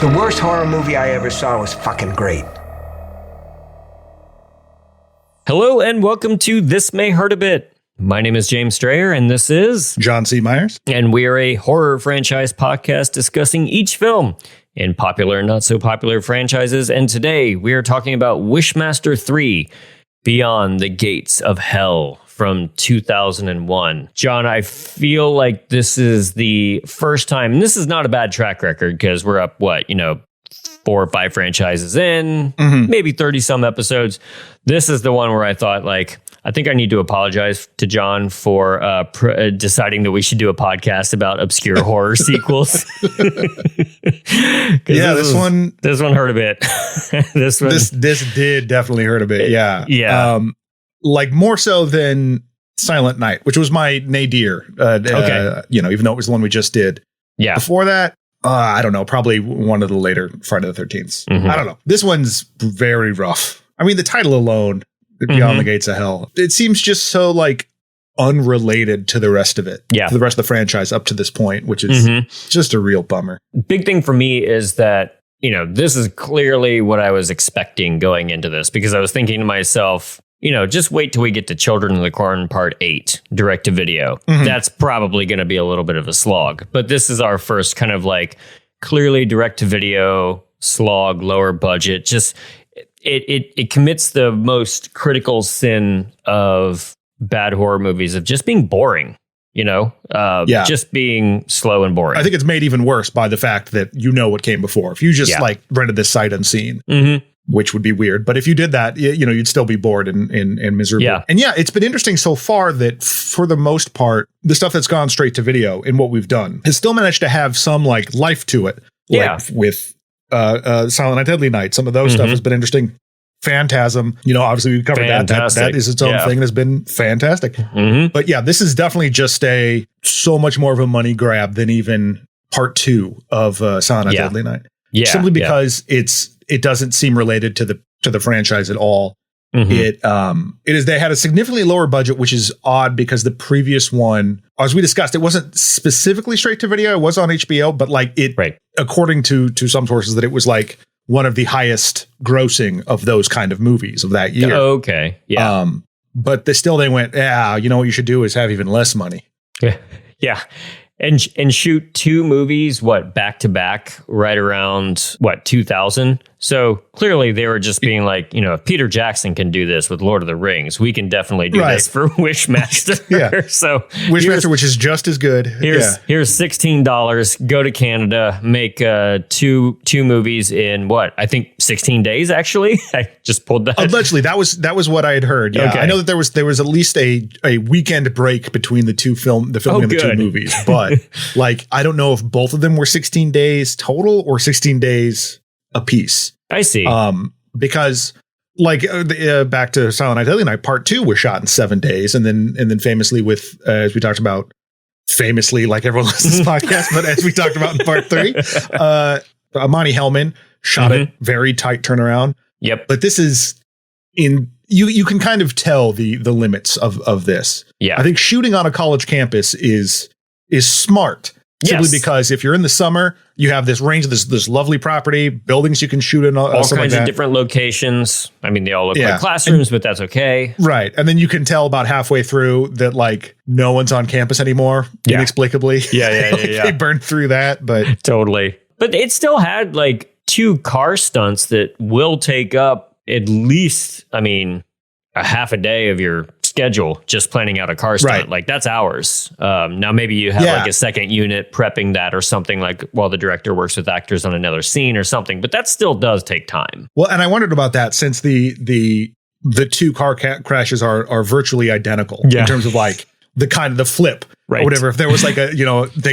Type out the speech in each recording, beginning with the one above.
The worst horror movie I ever saw was fucking great. Hello and welcome to This May Hurt a Bit. My name is James Strayer and this is John C. Myers. And we are a horror franchise podcast discussing each film in popular and not so popular franchises. And today we are talking about Wishmaster 3, Beyond the Gates of Hell from 2001. John, I feel like this is the first time, and this is not a bad track record because we're up, 4 or 5 franchises in, maybe 30 some episodes. This is the one where I thought, I think I need to apologize to John for deciding that we should do a podcast about obscure horror sequels. Yeah, this one hurt a bit. This did definitely hurt a bit. Yeah. Yeah. More so than Silent Night, which was my nadir. Okay. Even though it was the one we just did. Yeah. Before that, I don't know, probably one of the later Friday the 13th. I don't know. This one's very rough. I mean, the title alone, Beyond the Gates of Hell, it seems just so unrelated to the rest of it. Yeah. To the rest of the franchise up to this point, which is just a real bummer. Big thing for me is that, this is clearly what I was expecting going into this, because I was thinking to myself, just wait till we get to Children of the Corn Part 8, direct to video. That's probably going to be a little bit of a slog. But this is our first kind of clearly direct to video slog, lower budget. Just it commits the most critical sin of bad horror movies of just being boring. Just being slow and boring. I think it's made even worse by the fact that what came before. If you just rented this sight unseen, which would be weird, but if you did that, you'd still be bored and miserable. Yeah. And it's been interesting so far that for the most part, the stuff that's gone straight to video in what we've done has still managed to have some life to it. With Silent Night, Deadly Night, some of those stuff has been interesting. Phantasm, obviously we've covered that is its own thing and has been fantastic. But this is definitely just so much more of a money grab than even part 2 of Silent Night, Deadly Night. Simply because it doesn't seem related to the franchise at all. They had a significantly lower budget, which is odd because the previous one, as we discussed, it wasn't specifically straight to video. It was on HBO, but according to some sources, that it was one of the highest grossing of those kind of movies of that year. Okay. Yeah. But they went, what you should do is have even less money. Yeah. And shoot 2 movies, back to back, right around 2000. So clearly they were just being if Peter Jackson can do this with Lord of the Rings, we can definitely do this for Wishmaster. So Wishmaster, which is just as good. Here's $16. Go to Canada, make 2 movies in I think 16 days. Actually, I just pulled that. Allegedly, that was what I had heard. Yeah, okay. I know that there was at least a weekend break between the filming of the 2 movies, but I don't know if both of them were 16 days total or 16 days a piece. I see. Because back to Silent Night, Deadly Night, part 2 was shot in 7 days, and then famously with as we talked about, everyone listens to this podcast, but as we talked about in part 3, Monty Hellman shot a very tight turnaround. Yep. But this is you can kind of tell the limits of this. Yeah. I think shooting on a college campus is smart. Simply because if you're in the summer, you have this range of this lovely property, buildings you can shoot in, all kinds of different locations. I mean, they all look like classrooms, but that's okay. Right. And then you can tell about halfway through that no one's on campus anymore, inexplicably. Yeah. They burned through that, but totally. But it still had 2 car stunts that will take up at least, a half a day of your schedule just planning out a car stunt. That's hours. Now maybe you have a second unit prepping that or something, while the director works with actors on another scene or something, but that still does take time. Well, and I wondered about that since the 2 car crashes are virtually identical in terms of the flip or whatever. If there was they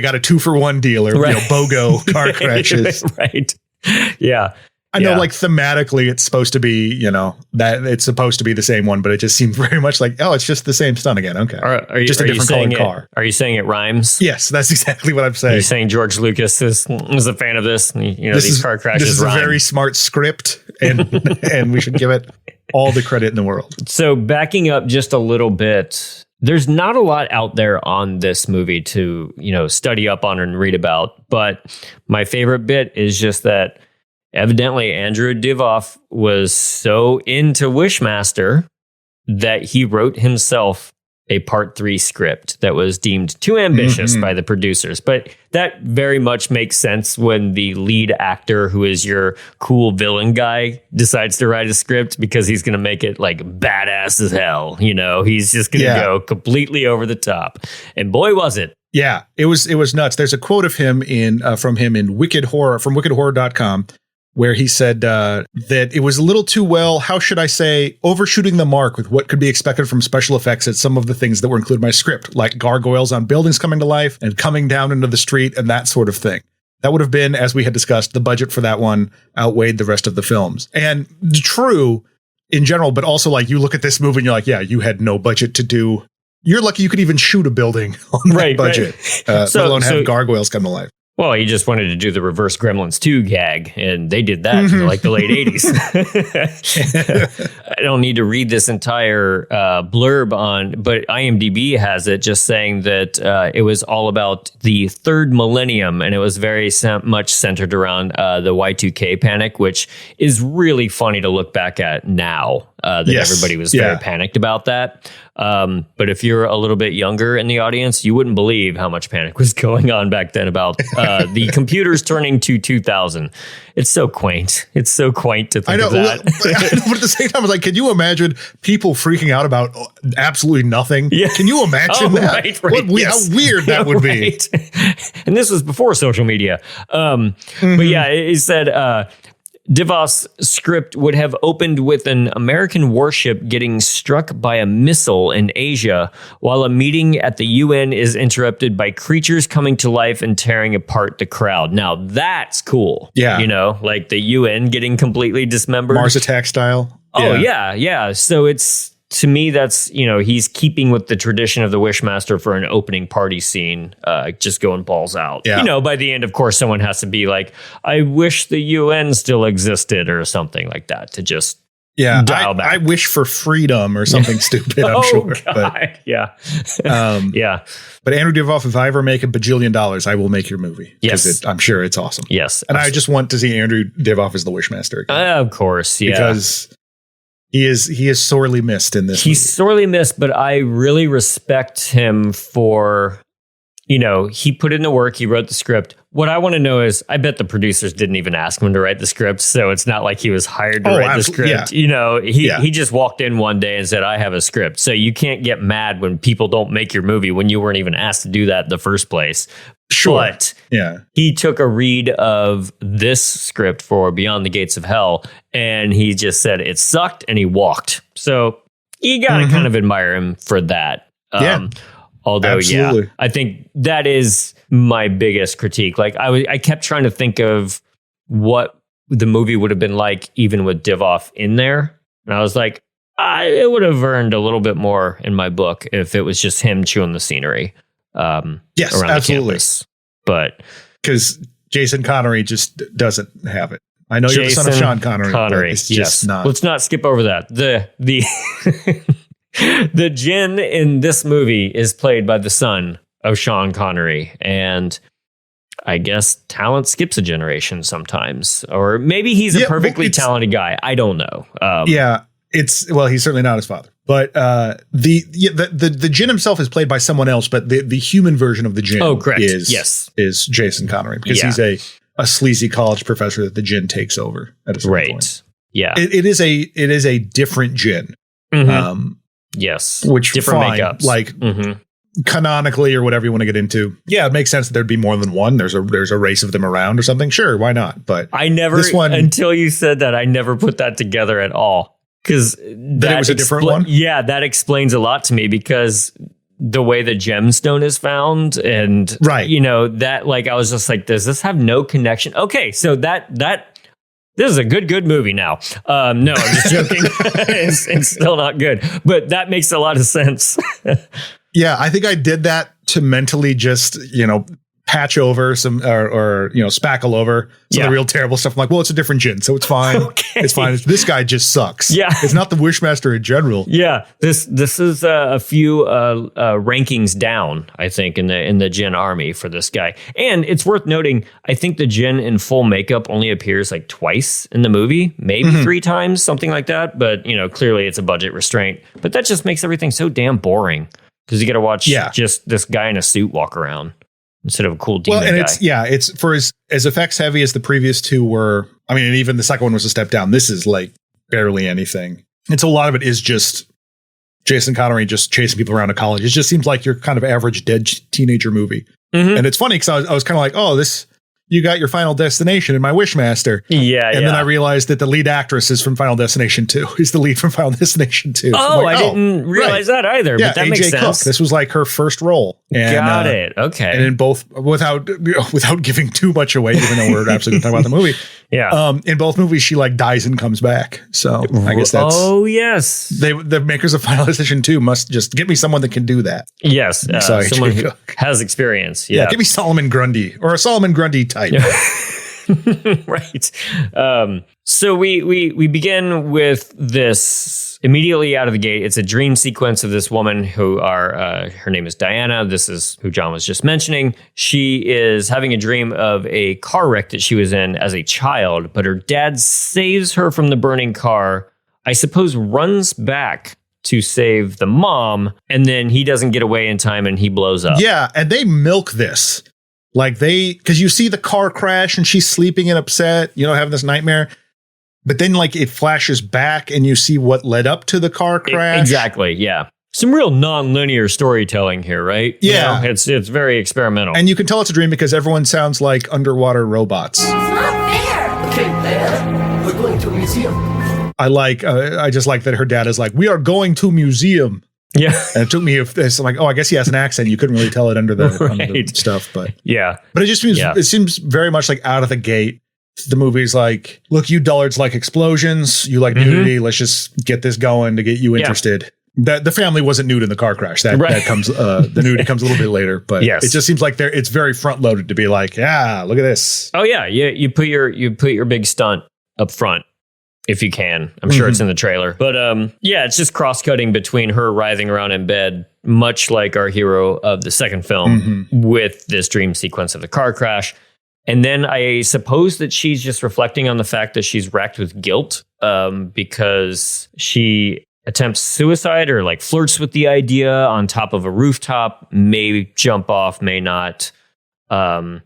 got a 2-for-1 deal or BOGO car crashes. Right. Yeah. I know, thematically, it's supposed to be, that it's supposed to be the same one, but it just seems very much it's just the same stunt again. Okay. Are you, just a different colored car. Are you saying it rhymes? Yes, that's exactly what I'm saying. Are you saying George Lucas is a fan of this? These car crashes This is rhyme. A very smart script, and we should give it all the credit in the world. So backing up just a little bit, there's not a lot out there on this movie to, study up on and read about. But my favorite bit is just that evidently Andrew Divoff was so into Wishmaster that he wrote himself a Part 3 script that was deemed too ambitious by the producers. But that very much makes sense when the lead actor, who is your cool villain guy, decides to write a script, because he's going to make it like badass as hell. He's just going to go completely over the top. And boy, was it. Yeah, it was nuts. There's a quote of him from him in Wicked Horror, from wickedhorror.com, where he said that it was a little too how should I say, overshooting the mark with what could be expected from special effects at some of the things that were included in my script, like gargoyles on buildings coming to life and coming down into the street and that sort of thing. That would have been, as we had discussed, the budget for that one outweighed the rest of the films. And true in general, but also like you look at this movie and you're like, yeah, you had no budget to do. You're lucky you could even shoot a building on that budget, let alone have gargoyles come to life. Well, he just wanted to do the reverse Gremlins 2 gag, and they did that in like the late 80s. I don't need to read this entire blurb but IMDb has it just saying that it was all about the third millennium, and it was very much centered around the Y2K panic, which is really funny to look back at now. Everybody was very panicked about that. But if you're a little bit younger in the audience, you wouldn't believe how much panic was going on back then about the computers turning to 2000. It's so quaint. It's so quaint to think of that. But at the same time, it's like, can you imagine people freaking out about absolutely nothing? Yeah. Can you imagine that? Right, how weird that would be. And this was before social media. But yeah, it said... Divoff's script would have opened with an American warship getting struck by a missile in Asia, while a meeting at the UN is interrupted by creatures coming to life and tearing apart the crowd. Now that's cool. Yeah. Like the UN getting completely dismembered. Mars Attack style. Oh, yeah. So it's, to me, that's, he's keeping with the tradition of the Wishmaster for an opening party scene, just going balls out. Yeah. By the end, of course, someone has to be like, I wish the UN still existed or something like that to just dial back. I wish for freedom or something stupid, I'm sure. God. But, yeah. But Andrew Divoff, if I ever make $1 bajillion, I will make your movie. Yes. I'm sure it's awesome. Yes. And I just want to see Andrew Divoff as the Wishmaster again. Of course, yeah. Because... He is sorely missed in this. He's sorely missed, but I really respect him for, he put in the work. He wrote the script. What I want to know is, I bet the producers didn't even ask him to write the script. So it's not like he was hired to write the script. Yeah. He just walked in one day and said, I have a script. So you can't get mad when people don't make your movie when you weren't even asked to do that in the first place. Sure. But he took a read of this script for Beyond the Gates of Hell, and he just said it sucked, and he walked. So you got to kind of admire him for that. Although, absolutely. I think that is my biggest critique. Like I kept trying to think of what the movie would have been like even with Divoff in there. And I was like, it would have earned a little bit more in my book if it was just him chewing the scenery. Yes, around absolutely. The campus. But because Jason Connery just doesn't have it. I know you're the son of Sean Connery. But it's just not. Let's not skip over that. The the Jinn in this movie is played by the son of Sean Connery, and I guess talent skips a generation sometimes, or maybe he's a perfectly talented guy. I don't know. He's certainly not his father. But the Jinn himself is played by someone else, but the human version of the Jinn is Jason Connery, because he's a sleazy college professor that the Jinn takes over at a certain point. Yeah. It is a different Jinn. Mm-hmm. Yes. Which different fine, makeups. like canonically or whatever you want to get into. Yeah, it makes sense that there'd be more than one. There's a race of them around or something. Sure, why not? But I never until you said that, I never put that together at all. Because that it was a different one? Yeah, that explains a lot to me, because the way the gemstone is found and, that, like, I was just like, does this have no connection? Okay, so this is a good movie now. No, I'm just joking. it's still not good, but that makes a lot of sense. Yeah, I think I did that to mentally just, patch over some or spackle over some of the real terrible stuff. I'm like, well, it's a different gin, so it's fine. Okay. It's fine. This guy just sucks. Yeah. It's not the Wishmaster in general. Yeah. This is a few rankings down, I think, in the Jin army for this guy. And it's worth noting, I think the Jin in full makeup only appears like twice in the movie, maybe 3 times, something like that. But, clearly it's a budget restraint. But that just makes everything so damn boring because you got to watch just this guy in a suit walk around instead of a cool demon guy. It's for as effects heavy as the previous 2 were. I mean, and even the second one was a step down. This is like barely anything. And so a lot of it is just Jason Connery just chasing people around a college. It just seems like your kind of average dead teenager movie. Mm-hmm. And it's funny because I was kind of like, oh, you got your Final Destination in my Wishmaster. Yeah. And then I realized that the lead actress is from Final Destination 2. Is the lead from Final Destination 2. Oh, I didn't realize that either. Yeah, but that AJ makes sense. Cook. This was like her first role. And, got it. Okay. And in both, without giving too much away, even though we're absolutely talking about the movie. Yeah. In both movies, she like dies and comes back. So I guess that's. Oh, yes. The makers of Final Destination 2 must just get me someone that can do that. Yes. Someone who has experience. Yeah. Give me Solomon Grundy or a Solomon Grundy type. Right. So we begin with this immediately out of the gate. It's a dream sequence of this woman who her name is Diana. This is who John was just mentioning. She is having a dream of a car wreck that she was in as a child, but her dad saves her from the burning car, I suppose runs back to save the mom, and then he doesn't get away in time and he blows up. Yeah, and they milk this. Like because you see the car crash and she's sleeping and upset, having this nightmare. But then like it flashes back and you see what led up to the car crash. Exactly. Yeah. Some real non-linear storytelling here, right? Yeah. It's very experimental. And you can tell it's a dream because everyone sounds like underwater robots. It's not fair. Okay, Dad, we're going to a museum. I just like that her dad is like, we are going to museum. Yeah. And it took me I'm like, oh, I guess he has an accent. You couldn't really tell it under the stuff, but But it just seems it seems very much like out of the gate. The movie's like, look, you dullards like explosions, you like nudity. Let's just get this going to get you interested. That the family wasn't nude in the car crash. That comes the nudity comes a little bit later, but it just seems like it's very front loaded to be like, yeah, look at this. Oh yeah, you put your big stunt up front. If you can. I'm sure it's in the trailer. But it's just cross-cutting between her writhing around in bed, much like our hero of the second film, with this dream sequence of the car crash. And then I suppose that she's just reflecting on the fact that she's racked with guilt because she attempts suicide or like flirts with the idea on top of a rooftop, may jump off, may not. And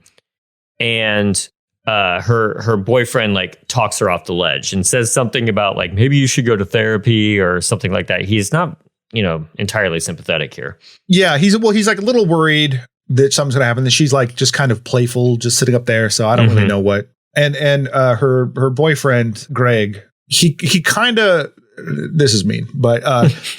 her boyfriend like talks her off the ledge and says something about like maybe you should go to therapy or something like that. He's not, entirely sympathetic here. Yeah, he's like a little worried that something's gonna happen. That she's like just kind of playful, just sitting up there. So I don't really know what. And her boyfriend Greg, he kind of. This is mean, but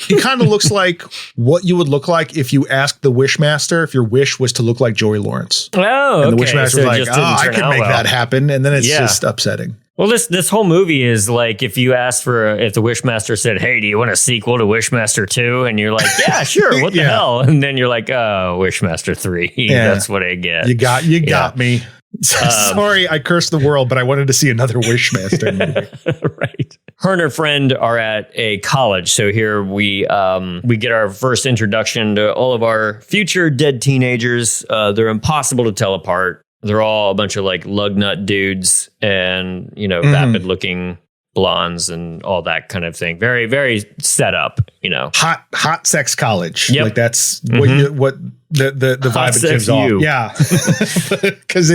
he kind of looks like what you would look like if you asked the Wishmaster if your wish was to look like Joey Lawrence. Oh, and the Wishmaster's like, I can make that happen. And then it's just upsetting. Well, this whole movie is like if you asked if the Wishmaster said, hey, do you want a sequel to Wishmaster 2? And you're like, yeah, sure. What the hell? And then you're like, oh, Wishmaster 3. Yeah. That's what I get. You got me. Sorry, I cursed the world, but I wanted to see another Wishmaster movie. Right. Her and her friend are at a college. So here we get our first introduction to all of our future dead teenagers. They're impossible to tell apart. They're all a bunch of like lug nut dudes and, vapid looking blondes and all that kind of thing. Very, very set up, Hot sex college. Yep. Like that's what the vibe it gives off. Yeah. Because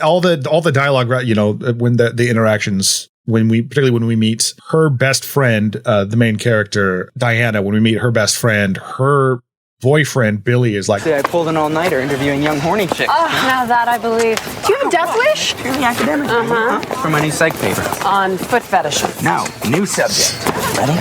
all the dialogue, when the interactions, particularly when we meet her best friend, the main character, Diana, when we meet her best friend, her boyfriend, Billy, is like, I pulled an all-nighter interviewing young horny chicks. Oh, now that I believe. Do you have a death wish? Purely academic. For my new psych paper. On foot fetishes. No, new subject. Ready?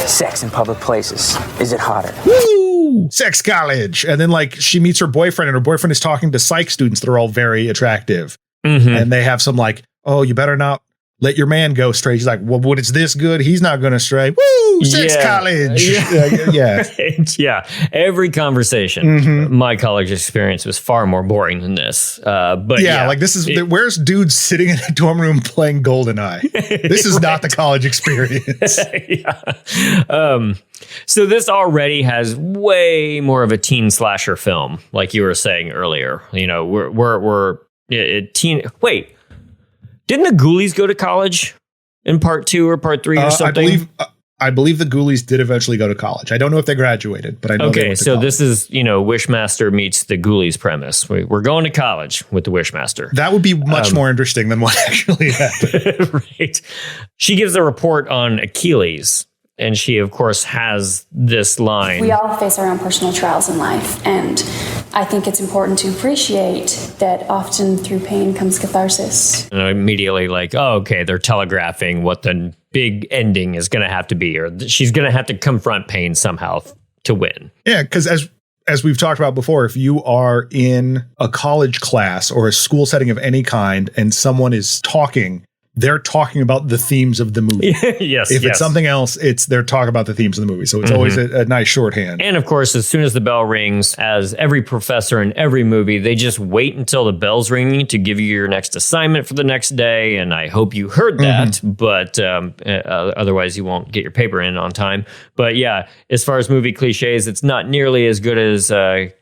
Sex in public places. Is it hotter? Woo! Sex college. And then like she meets her boyfriend and her boyfriend is talking to psych students that are all very attractive. And they have some like, oh, you better not let your man go straight. He's like, well, when it's this good, he's not going to stray. Woo! Sex college. Yeah. Every conversation, my college experience was far more boring than this. But like this is where's dudes sitting in a dorm room playing GoldenEye? This is not the college experience. So this already has way more of a teen slasher film, like you were saying earlier. You know, we're teen. Wait, didn't the Ghoulies go to college in part 2 or part 3 or something? I believe the Ghoulies did eventually go to college. I don't know if they graduated, but I know. Okay, so this is, Wishmaster meets the Ghoulies premise. We're going to college with the Wishmaster. That would be much more interesting than what actually happened. Right. She gives a report on Achilles, and she, of course, has this line. We all face our own personal trials in life, and I think it's important to appreciate that often through pain comes catharsis. And I'm immediately like, oh, okay, they're telegraphing what the big ending is going to have to be, or she's going to have to confront pain somehow to win. Yeah, because as we've talked about before, if you are in a college class or a school setting of any kind and someone is talking, they're talking about the themes of the movie. Yes. If it's something else, they're talking about the themes of the movie. So it's always a nice shorthand. And of course, as soon as the bell rings, as every professor in every movie, they just wait until the bell's ringing to give you your next assignment for the next day. And I hope you heard that, but otherwise you won't get your paper in on time. But yeah, as far as movie cliches, it's not nearly as good as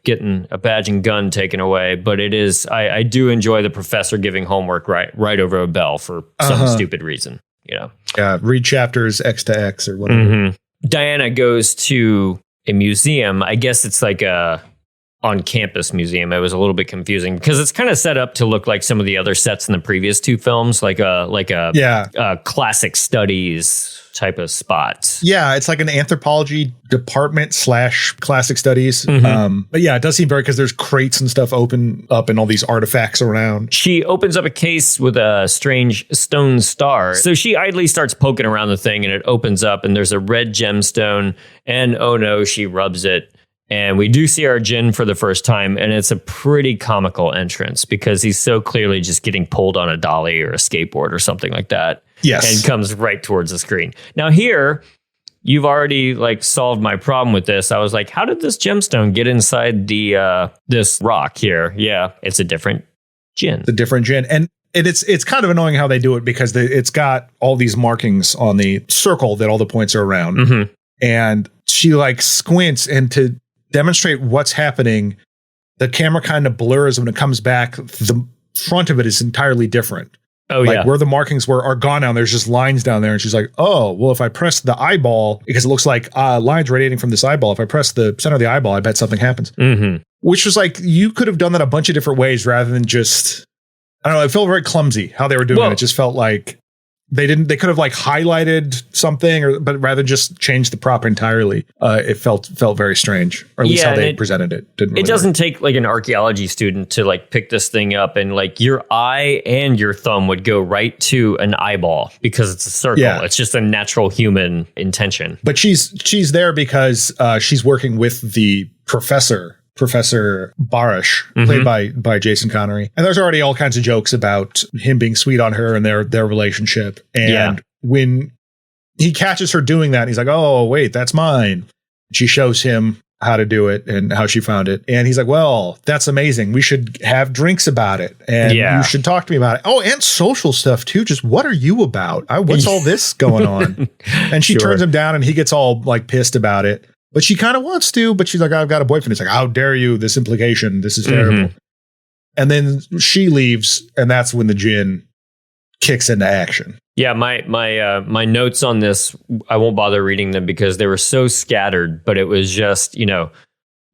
getting a badge and gun taken away. But it is. I do enjoy the professor giving homework right over a bell for some stupid reason, Yeah, read chapters X to X or whatever. Diana goes to a museum. I guess it's like a on-campus museum. It was a little bit confusing because it's kind of set up to look like some of the other sets in the previous 2 films, like a classic studies type of spot. Yeah, it's like an anthropology department / classic studies. But yeah, it does seem very, because there's crates and stuff open up and all these artifacts around. She opens up a case with a strange stone star. So she idly starts poking around the thing and it opens up and there's a red gemstone, and oh no, she rubs it. And we do see our Jin for the first time, and it's a pretty comical entrance because he's so clearly just getting pulled on a dolly or a skateboard or something like that. Yes. And comes right towards the screen. Now here, you've already solved my problem with this. I was like, how did this gemstone get inside the this rock here? Yeah, it's a different Jin. The different Jin. And it's kind of annoying how they do it because it's got all these markings on the circle that all the points are around. And she squints, and to demonstrate what's happening, the camera kind of blurs. When it comes back, the front of it is entirely different. Oh, yeah. Where the markings are gone now. There's just lines down there. And she's like, oh, well, if I press the eyeball, because it looks like lines radiating from this eyeball, if I press the center of the eyeball, I bet something happens. Which was you could have done that a bunch of different ways rather than just, I don't know. It felt very clumsy how they were doing it. It just felt like they could have highlighted something, but rather just change the prop entirely. It felt very strange, or at least how they presented it. It doesn't take an archaeology student to pick this thing up, and your eye and your thumb would go right to an eyeball because it's a circle. Yeah. It's just a natural human intention. But she's there because she's working with the Professor Barish, played by Jason Connery. And there's already all kinds of jokes about him being sweet on her and their relationship. And when he catches her doing that, he's like, oh, wait, that's mine. She shows him how to do it and how she found it. And he's like, well, that's amazing. We should have drinks about it. And you should talk to me about it. Oh, and social stuff too. Just what are you about? What's all this going on? And she turns him down and he gets all pissed about it. But she kind of wants to, but she's like, I've got a boyfriend. It's like, how dare you? This implication. This is terrible. And then she leaves, and that's when the Jin kicks into action. Yeah, my notes on this, I won't bother reading them because they were so scattered, but it was just,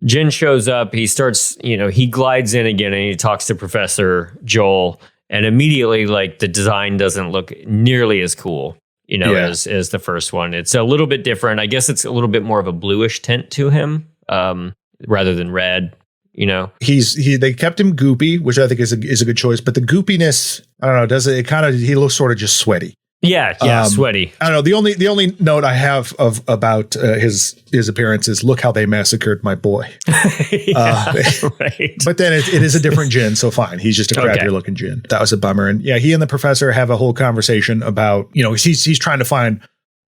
Jin shows up, he starts, he glides in again and he talks to Professor Joel, and immediately the design doesn't look nearly as cool. As the first one. It's a little bit different. I guess it's a little bit more of a bluish tint to him, rather than red. They kept him goopy, which I think is a good choice. But the goopiness, I don't know, he looks sort of just sweaty. Yeah, sweaty. I don't know. The only note I have about his appearance is look how they massacred my boy. Right. But then it is a different Jin, so fine. He's just a crappier looking Jin. That was a bummer. And yeah, he and the professor have a whole conversation about, he's trying to find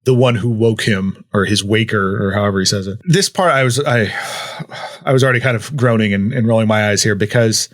the one who woke him, or his waker, or however he says it. This part, I was already kind of groaning and rolling my eyes here, because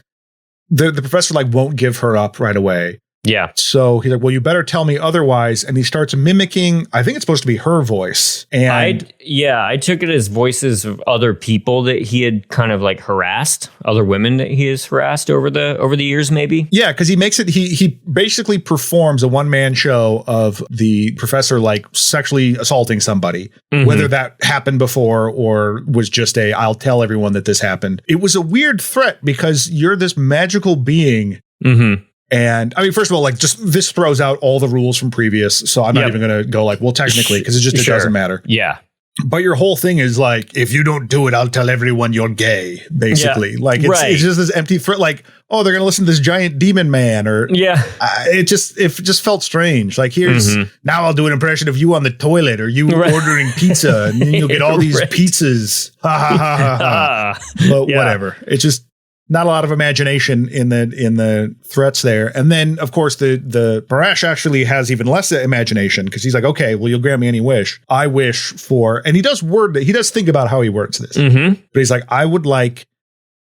the professor won't give her up right away. Yeah. So he's like, well, you better tell me otherwise. And he starts mimicking, I think it's supposed to be her voice. And I took it as voices of other people that he had kind of harassed, other women that he has harassed over the years, maybe. Yeah, because he makes it, he basically performs a one-man show of the professor sexually assaulting somebody, whether that happened before or was just I'll tell everyone that this happened. It was a weird threat because you're this magical being. Mm-hmm. And I mean, first of all, just this throws out all the rules from previous. So I'm not even going to go well, technically, because it doesn't matter. Yeah. But your whole thing is if you don't do it, I'll tell everyone you're gay, basically. Yeah. It's just this empty threat, oh, they're going to listen to this giant demon man, or it just felt strange. Here's now I'll do an impression of you on the toilet, or you ordering pizza, and then you'll get all these pizzas. Ha ha ha ha ha. But whatever. It's just not a lot of imagination in the threats there. And then, of course, the Barash actually has even less imagination, because he's like, okay, well, you'll grant me any wish. I wish for, and he does think about how he words this. But he's like, I would like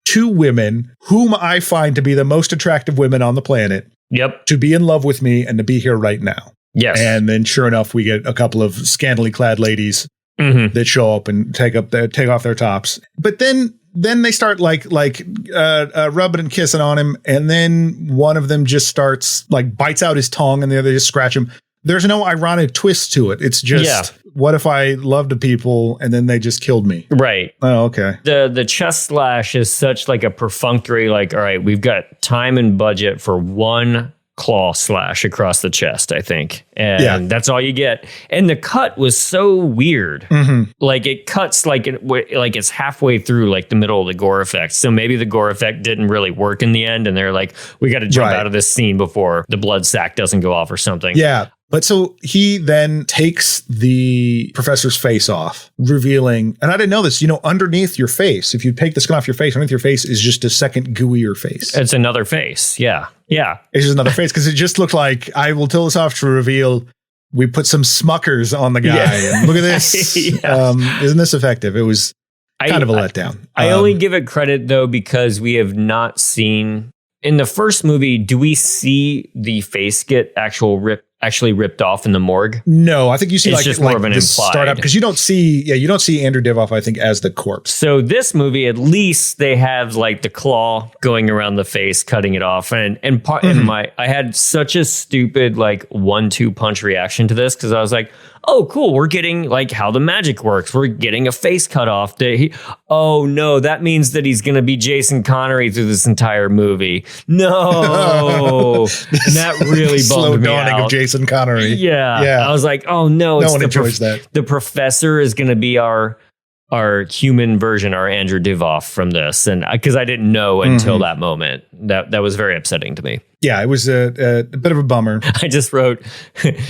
2 women whom I find to be the most attractive women on the planet. Yep. To be in love with me and to be here right now. Yes. And then sure enough, we get a couple of scantily clad ladies that show up and take off their tops. But then they start rubbing and kissing on him, and then one of them just starts bites out his tongue, and the other just scratch him. There's no ironic twist to it. It's just, what if I loved the people and then they just killed me? Right. Oh, okay. The chest slash is such a perfunctory, all right, we've got time and budget for one claw slash across the chest, I think. And that's all you get. And the cut was so weird. It cuts it's halfway through the middle of the gore effect. So maybe the gore effect didn't really work in the end, and they're we got to jump out of this scene before the blood sac doesn't go off or something. Yeah. But so he then takes the professor's face off, revealing, and I didn't know this, underneath your face, if you take the skin off your face, underneath your face is just a second gooier face. It's another face. Yeah. Yeah. It's just another face, because it just looked like, I will tell this off to reveal, we put some Smuckers on the guy. And look at this. Isn't this effective? It was kind of a letdown. I only give it credit, though, because we have not seen, in the first movie, do we see the face get actually ripped off in the morgue? No, I think you see it's just more of an implied startup, because you don't see Andrew Divoff, I think, as the corpse. So this movie, at least they have the claw going around the face, cutting it off, and I had such a stupid 1-2 punch reaction to this, because I was like, oh, cool, we're getting how the magic works. We're getting a face cut off. Oh no, that means that he's going to be Jason Connery through this entire movie. No, that really bummed me out. Of Jason Connery. Yeah. I was like, oh no, no one enjoys that. The professor is going to be our human version, our Andrew Divoff from this, and because I didn't know until that moment, that was very upsetting to me. Yeah, it was a bit of a bummer. I just wrote,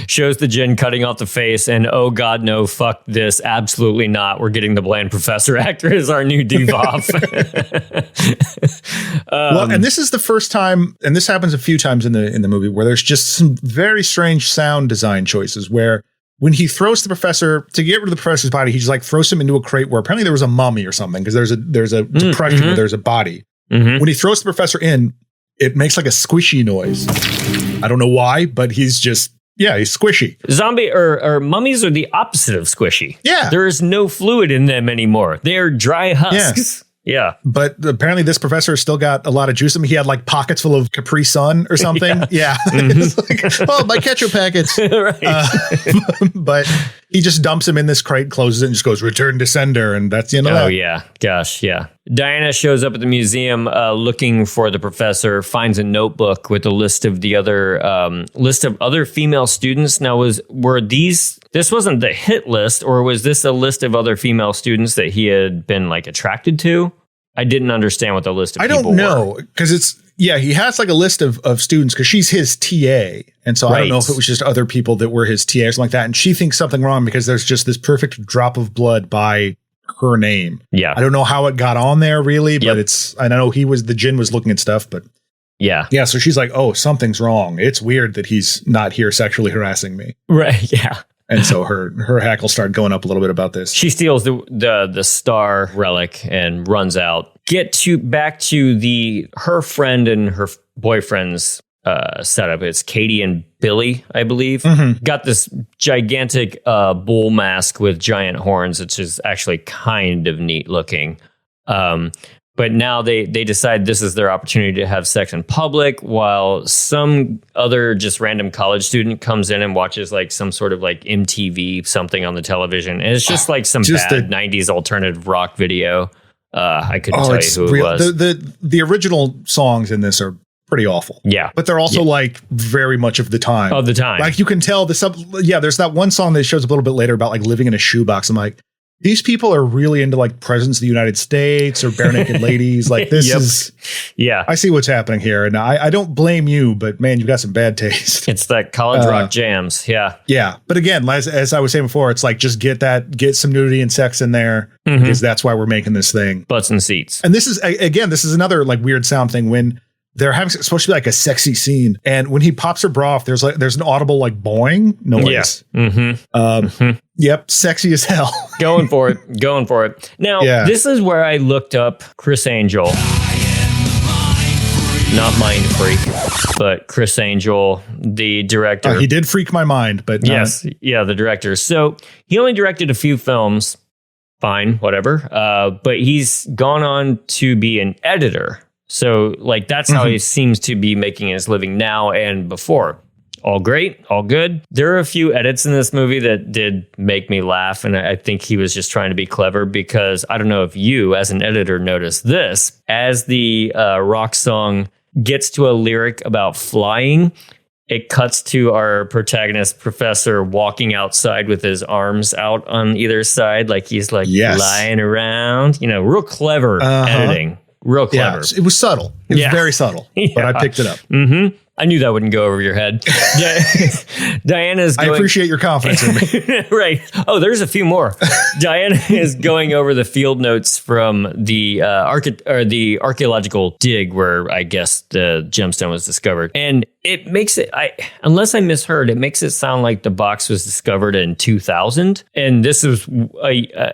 shows the Jin cutting off the face, and oh god, no, fuck this, absolutely not. We're getting the bland professor actor as our new Divoff. Well, and this is the first time, and this happens a few times in the movie, where there's just some very strange sound design choices, where when he throws the professor, to get rid of the professor's body, he just throws him into a crate where apparently there was a mummy or something, because there's a depression where there's a body. When he throws the professor in, it makes a squishy noise. I don't know why, but he's squishy. Zombie or mummies are the opposite of squishy. Yeah. There is no fluid in them anymore. They are dry husks. Yeah. But apparently this professor still got a lot of juice. I mean, he had pockets full of Capri Sun or something. Yeah. It's oh, my ketchup packets. Right. But he just dumps him in this crate, closes it, and just goes, return to sender. And that's the end of that. Oh, yeah. Gosh, yeah. Diana shows up at the museum looking for the professor, finds a notebook with a list of the other female this wasn't the hit list, or was this a list of other female students that he had been attracted to? I didn't understand what the list of I people don't know, because he has like a list of students because she's his TA. And so I don't know if it was just other people that were his TA or something like that. And she thinks something wrong because there's just this perfect drop of blood by her name. Yeah. I don't know how it got on there really, but I know the Jinn was looking at stuff, but yeah. So she's like, oh, something's wrong. It's weird that he's not here sexually harassing me. Right. Yeah. And so her hackles start going up a little bit about this. She steals the star relic and runs out. Back to her friend and her boyfriend's setup. It's Katie and Billy, I believe. Mm-hmm. Got this gigantic bull mask with giant horns, which is actually kind of neat looking. But now they decide this is their opportunity to have sex in public, while some other just random college student comes in and watches like some sort of like MTV something on the television. And it's just like some bad 90s alternative rock video. I couldn't tell you who it was. The original songs in this are pretty awful. Yeah. But they're also like very much of the time. Of the time. Like you can tell there's that one song that shows up a little bit later about like living in a shoebox. I'm like, these people are really into like presidents of the United States or bare naked ladies. Like this is, I see what's happening here. And I don't blame you, but man, you've got some bad taste. It's that college rock jams. Yeah. Yeah. But again, as I was saying before, it's like, just get some nudity and sex in there because that's why we're making this thing. Butts and seats. And this is another like weird sound thing when they're having, it's supposed to be like a sexy scene. And when he pops her bra off, there's an audible like boing noise. Yeah. Mm-hmm. Yep. Sexy as hell. Going for it. Now, this is where I looked up Chris Angel. Not Mind Freak, but Chris Angel, the director. He did freak my mind, but yes. Yeah, the director. So he only directed a few films. Fine, whatever. But he's gone on to be an editor. So, like, that's how he seems to be making his living now and before. All great, all good. There are a few edits in this movie that did make me laugh, and I think he was just trying to be clever because I don't know if you, as an editor, noticed this. As the rock song gets to a lyric about flying, it cuts to our protagonist, Professor, walking outside with his arms out on either side, like he's like lying around. You know, real clever editing. Real clever. Yeah, it was subtle. It was very subtle, but I picked it up. Mm-hmm. I knew that wouldn't go over your head. Diana's going... I appreciate your confidence in me. Right. Oh, there's a few more. Diana is going over the field notes from the archaeological dig where I guess the gemstone was discovered. And it makes it, unless I misheard, it makes it sound like the box was discovered in 2000. And this is,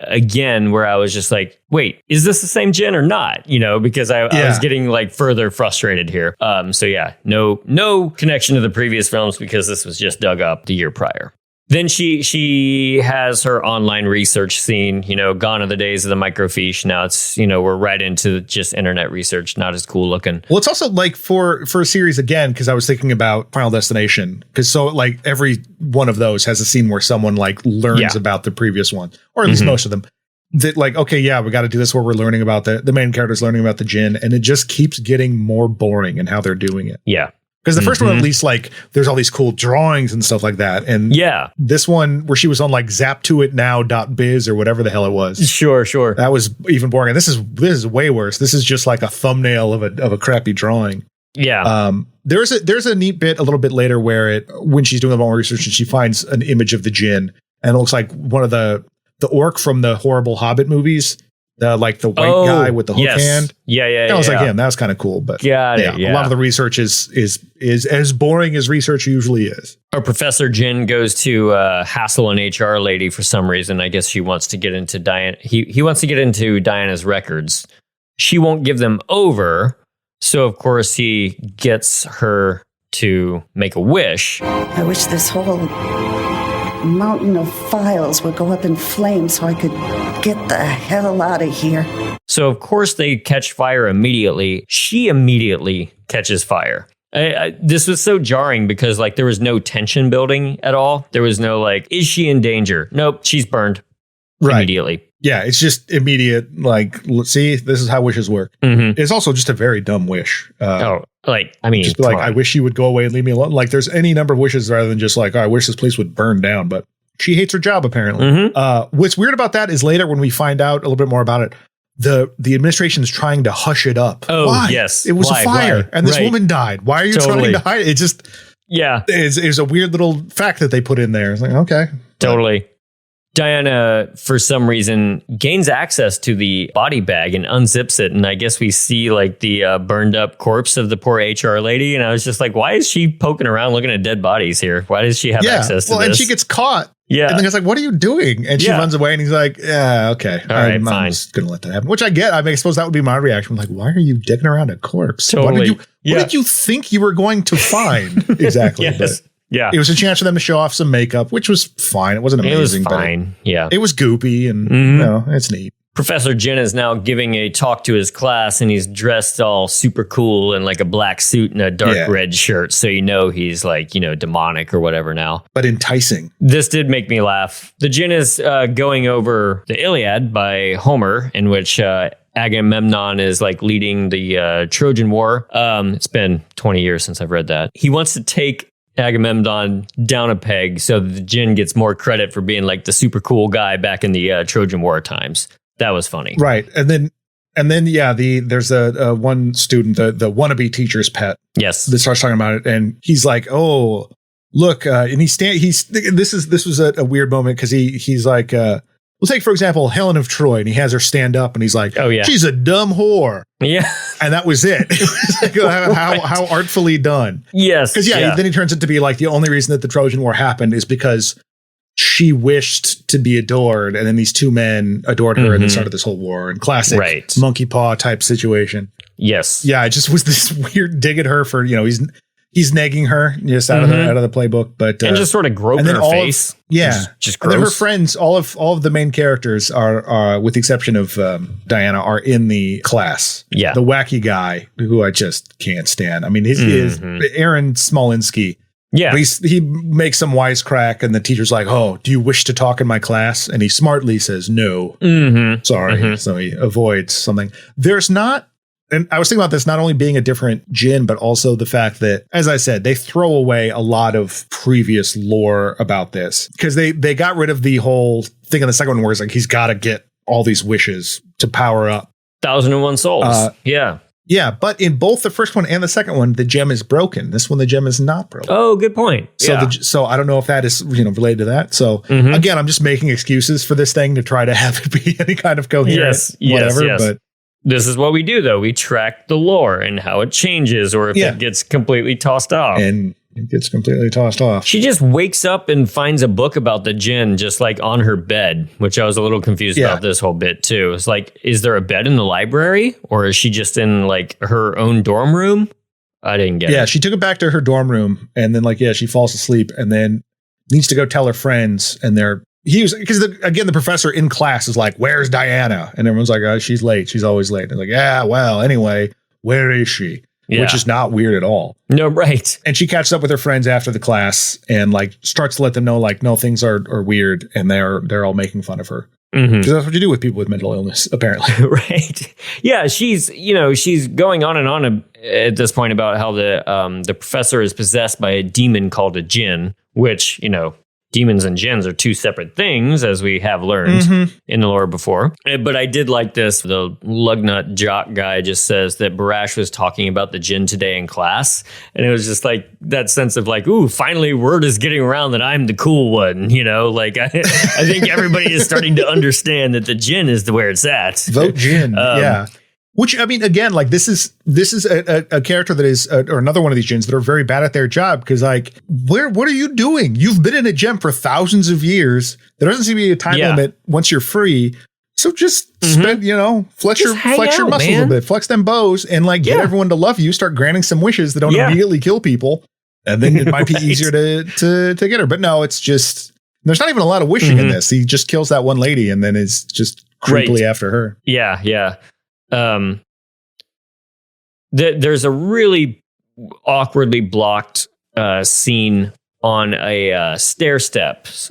again, where I was just like, wait, is this the same Jen or not? You know, because I was getting like further frustrated here. So yeah, no connection to the previous films because this was just dug up the year prior. Then she has her online research scene, you know, gone are the days of the microfiche. Now it's, you know, we're right into just internet research, not as cool looking. Well, it's also like for a series again, because I was thinking about Final Destination, because so like every one of those has a scene where someone like learns about the previous one, or at least most of them. That like, okay, yeah, we got to do this where we're learning about the main character's learning about the Jinn, and it just keeps getting more boring in how they're doing it. Yeah. Because the first one, at least, like, there's all these cool drawings and stuff like that. And this one where she was on like zaptoitnow.biz or whatever the hell it was. Sure. That was even boring. And this is way worse. This is just like a thumbnail of a crappy drawing. Yeah. There's a neat bit a little bit later where when she's doing the more research and she finds an image of the Jinn, and it looks like one of the orc from the horrible Hobbit movies. Like the white guy with the hook hand. Yeah. I was like, that was kind of cool. But a lot of the research is as boring as research usually is. Our Professor Jin goes to hassle an HR lady for some reason. I guess she wants to get into Diana. He wants to get into Diana's records. She won't give them over. So, of course, he gets her to make a wish. I wish this whole mountain of files would go up in flames so I could get the hell out of here. So, of course, they catch fire immediately. She immediately catches fire. This was so jarring because, like, there was no tension building at all. There was no, like, is she in danger? Nope, she's burned immediately. Yeah, it's just immediate, like, let's see, this is how wishes work. Mm-hmm. It's also just a very dumb wish. Just be like, I wish you would go away and leave me alone. Like, there's any number of wishes rather than just like, I wish this place would burn down. But she hates her job, apparently. Mm-hmm. What's weird about that is later when we find out a little bit more about it, the administration is trying to hush it up. Oh, Why? yes. It was Why? a fire, and this woman died. Why are you trying to hide it? It just is a weird little fact that they put in there. It's like, okay, totally. Diana, for some reason, gains access to the body bag and unzips it. And I guess we see like the burned up corpse of the poor HR lady. And I was just like, why is she poking around looking at dead bodies here? Why does she have access to this? And she gets caught. Yeah. And then it's like, what are you doing? And she runs away and he's like, yeah, okay. All right, fine. I'm just going to let that happen. Which I get. I suppose that would be my reaction. I'm like, why are you digging around a corpse? Totally. What did you think you were going to find? Exactly. Yes. But yeah. It was a chance for them to show off some makeup, which was fine. It wasn't amazing. It was fine. It was goopy and it's neat. Professor Jin is now giving a talk to his class, and he's dressed all super cool in like a black suit and a dark red shirt. So he's like, demonic or whatever now. But enticing. This did make me laugh. The Jin is going over the Iliad by Homer, in which Agamemnon is like leading the Trojan War. It's been 20 years since I've read that. He wants to take Agamemnon down a peg so that the Jin gets more credit for being like the super cool guy back in the Trojan War times. That was funny. Right. And then there's a one student, the wannabe teacher's pet. Yes. That starts talking about it. And he's like, oh, look. And this was a weird moment because he's like, we'll take, for example, Helen of Troy, and he has her stand up and he's like, oh, yeah, she's a dumb whore. Yeah. And that was it. It was like, how artfully done. Yes. Because, then he turns it to be like the only reason that the Trojan War happened is because she wished to be adored, and then these two men adored her, and then started this whole war. And classic monkey paw type situation. Yes. Yeah, it just was this weird dig at her for he's negging her just out of the playbook, but and just sort of groping her face. Just gross. And then her friends, all of the main characters are, with the exception of Diana, are in the class. Yeah, the wacky guy who I just can't stand. I mean, his Aaron Smolinski. Yeah. But he makes some wisecrack, and the teacher's like, oh, do you wish to talk in my class? And he smartly says, no. Sorry. So he avoids something. There's not, and I was thinking about this not only being a different Jin, but also the fact that, as I said, they throw away a lot of previous lore about this. Because they got rid of the whole thing in the second one where it's like, he's got to get all these wishes to power up. 1001 souls. Yeah, but in both the first one and the second one, the gem is broken. This one, the gem is not broken. Oh, good point. So I don't know if that is related to that. So again, I'm just making excuses for this thing to try to have it be any kind of coherent, whatever. Yes. But this is what we do, though. We track the lore and how it changes, or if it gets completely tossed off. And it gets completely tossed off. She just wakes up and finds a book about the Jinn just like on her bed, which I was a little confused about this whole bit too. It's like, is there a bed in the library, or is she just in like her own dorm room? I didn't get it. Yeah, she took it back to her dorm room, and then she falls asleep, and then needs to go tell her friends, and because the professor in class is like, where's Diana? And everyone's like, oh, she's late. She's always late. And like, yeah, well, anyway, where is she? Yeah. Which is not weird at all. No, right. And she catches up with her friends after the class and like starts to let them know like, no, things are weird, and they're all making fun of her. Because that's what you do with people with mental illness, apparently. Right. Yeah, she's going on and on at this point about how the professor is possessed by a demon called a Jinn, which, demons and jinns are two separate things, as we have learned in the lore before. But I did like this. The lugnut jock guy just says that Barash was talking about the jinn today in class. And it was just like that sense of like, ooh, finally word is getting around that I'm the cool one. Like I think everybody is starting to understand that the jinn is where it's at. Vote jinn. Yeah. Which, I mean, again, like this is a character that is, or another one of these jinns that are very bad at their job. Because like, what are you doing? You've been in a gem for thousands of years. There doesn't seem to be a time limit once you're free. So just spend, flex your muscles a little bit, flex them bows, and like get everyone to love you. Start granting some wishes that don't immediately kill people, and then it might be easier to get her. But no, it's just there's not even a lot of wishing in this. He just kills that one lady and then is just creepily after her. Yeah, yeah. There's a really awkwardly blocked scene on a stair steps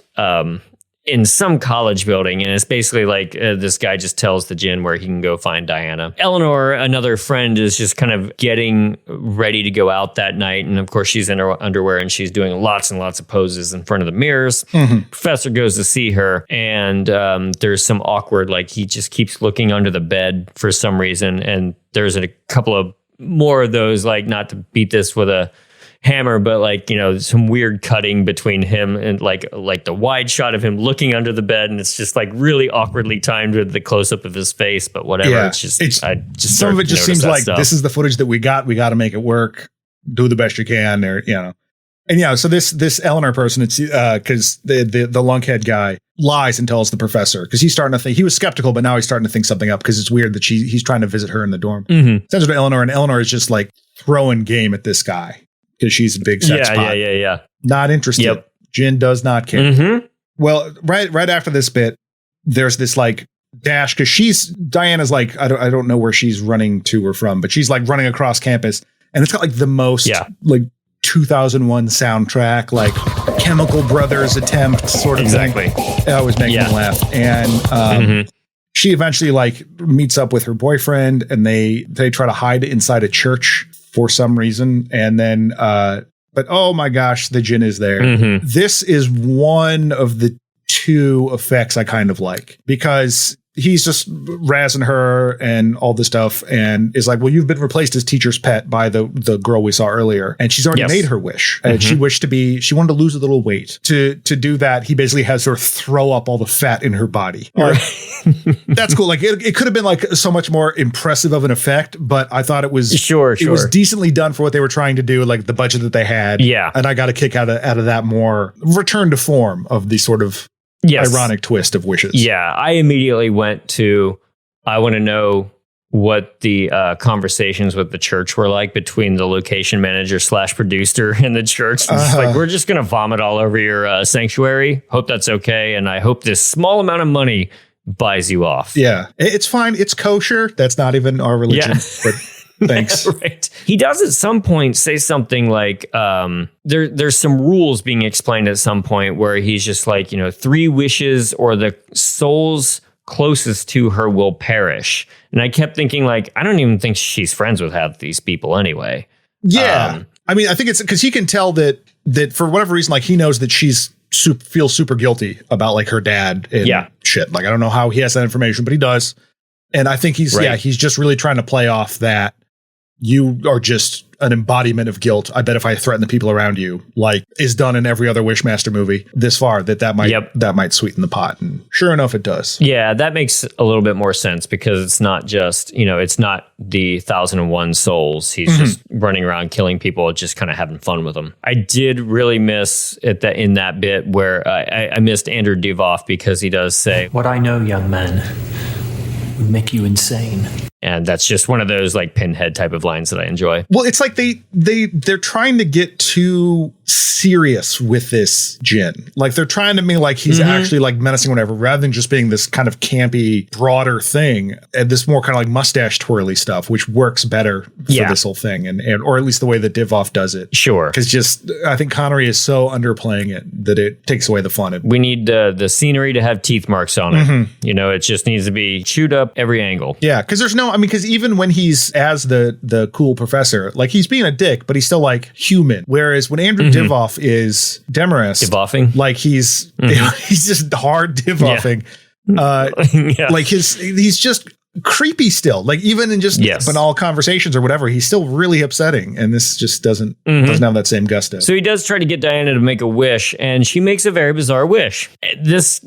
in some college building, and it's basically like this guy just tells the djinn where he can go find Diana. Eleanor, another friend, is just kind of getting ready to go out that night, and of course she's in her underwear and she's doing lots and lots of poses in front of the mirrors. Professor goes to see her, and there's some awkward, like he just keeps looking under the bed for some reason, and there's a couple of more of those, like, not to beat this with a hammer, but like, you know, some weird cutting between him and like the wide shot of him looking under the bed, and it's just like really awkwardly timed with the close up of his face. But whatever, Yeah, I just some of it just seems like stuff. This is the footage that we got to make it work. Do the best you can there, you know. And yeah, so this Eleanor person, it's because the lunkhead guy lies and tells the professor, because he's starting to think, he was skeptical, but now he's starting to think something up, because it's weird that he's trying to visit her in the dorm. Sends her to Eleanor, and Eleanor is just like throwing game at this guy, because she's a big sex pot. Yeah. Not interested. Yep. Jin does not care. Well, right after this bit, there's this like dash, because Diana's like, I don't know where she's running to or from, but she's like running across campus, and it's got like the most like 2001 soundtrack, like Chemical Brothers attempt sort of thing. It always makes me laugh. And she eventually like meets up with her boyfriend, and they try to hide inside a church for some reason. And then, but oh my gosh, the djinn is there. This is one of the two effects I kind of like, because he's just razzing her and all this stuff, and is like, well, you've been replaced as teacher's pet by the girl we saw earlier, and she's already made her wish. And she wanted to lose a little weight. To do that, he basically has her throw up all the fat in her body. That's cool. Like it could have been like so much more impressive of an effect, but I thought it was it was decently done for what they were trying to do, like the budget that they had. And I got a kick out of that more return to form of the sort of ironic twist of wishes. I immediately went to, I want to know what the conversations with the church were like between the location manager / producer and the church. It's like, we're just going to vomit all over your sanctuary. Hope that's okay. And I hope this small amount of money buys you off. Yeah, it's fine. It's kosher. That's not even our religion. But thanks. Right. He does at some point say something like, there's some rules being explained at some point where he's just like, 3 wishes or the souls closest to her will perish. And I kept thinking, like, I don't even think she's friends with half these people anyway. Yeah. I mean, I think it's because he can tell that for whatever reason, like, he knows that she's feels super guilty about like her dad and shit. Like, I don't know how he has that information, but he does. And I think he's just really trying to play off that you are just an embodiment of guilt. I bet if I threaten the people around you, like is done in every other Wishmaster movie this far, that might sweeten the pot. And sure enough, it does. Yeah, that makes a little bit more sense, because it's not just, it's not the 1001 souls. He's just running around killing people, just kind of having fun with them. I did really miss in that bit where I missed Andrew Divoff, because he does say, "What I know, young man, would make you insane." And that's just one of those like Pinhead type of lines that I enjoy. Well, it's like they're trying to get too serious with this djinn. Like they're trying to make like he's actually like menacing whatever, rather than just being this kind of campy, broader thing. And this more kind of like mustache twirly stuff, which works better for this whole thing. And or at least the way that Divoff does it. Sure. Because I think Connery is so underplaying it that it takes away the fun. We need the scenery to have teeth marks on it. It just needs to be chewed up every angle. Yeah. Because because even when he's as the cool professor, like he's being a dick, but he's still like human. Whereas when Andrew Divoff is Demarest, Divoffing, like he's he's just hard Divoffing. Like he's just creepy still. Like even in just banal conversations or whatever, he's still really upsetting. And this just doesn't have that same gusto. So he does try to get Diana to make a wish, and she makes a very bizarre wish. This,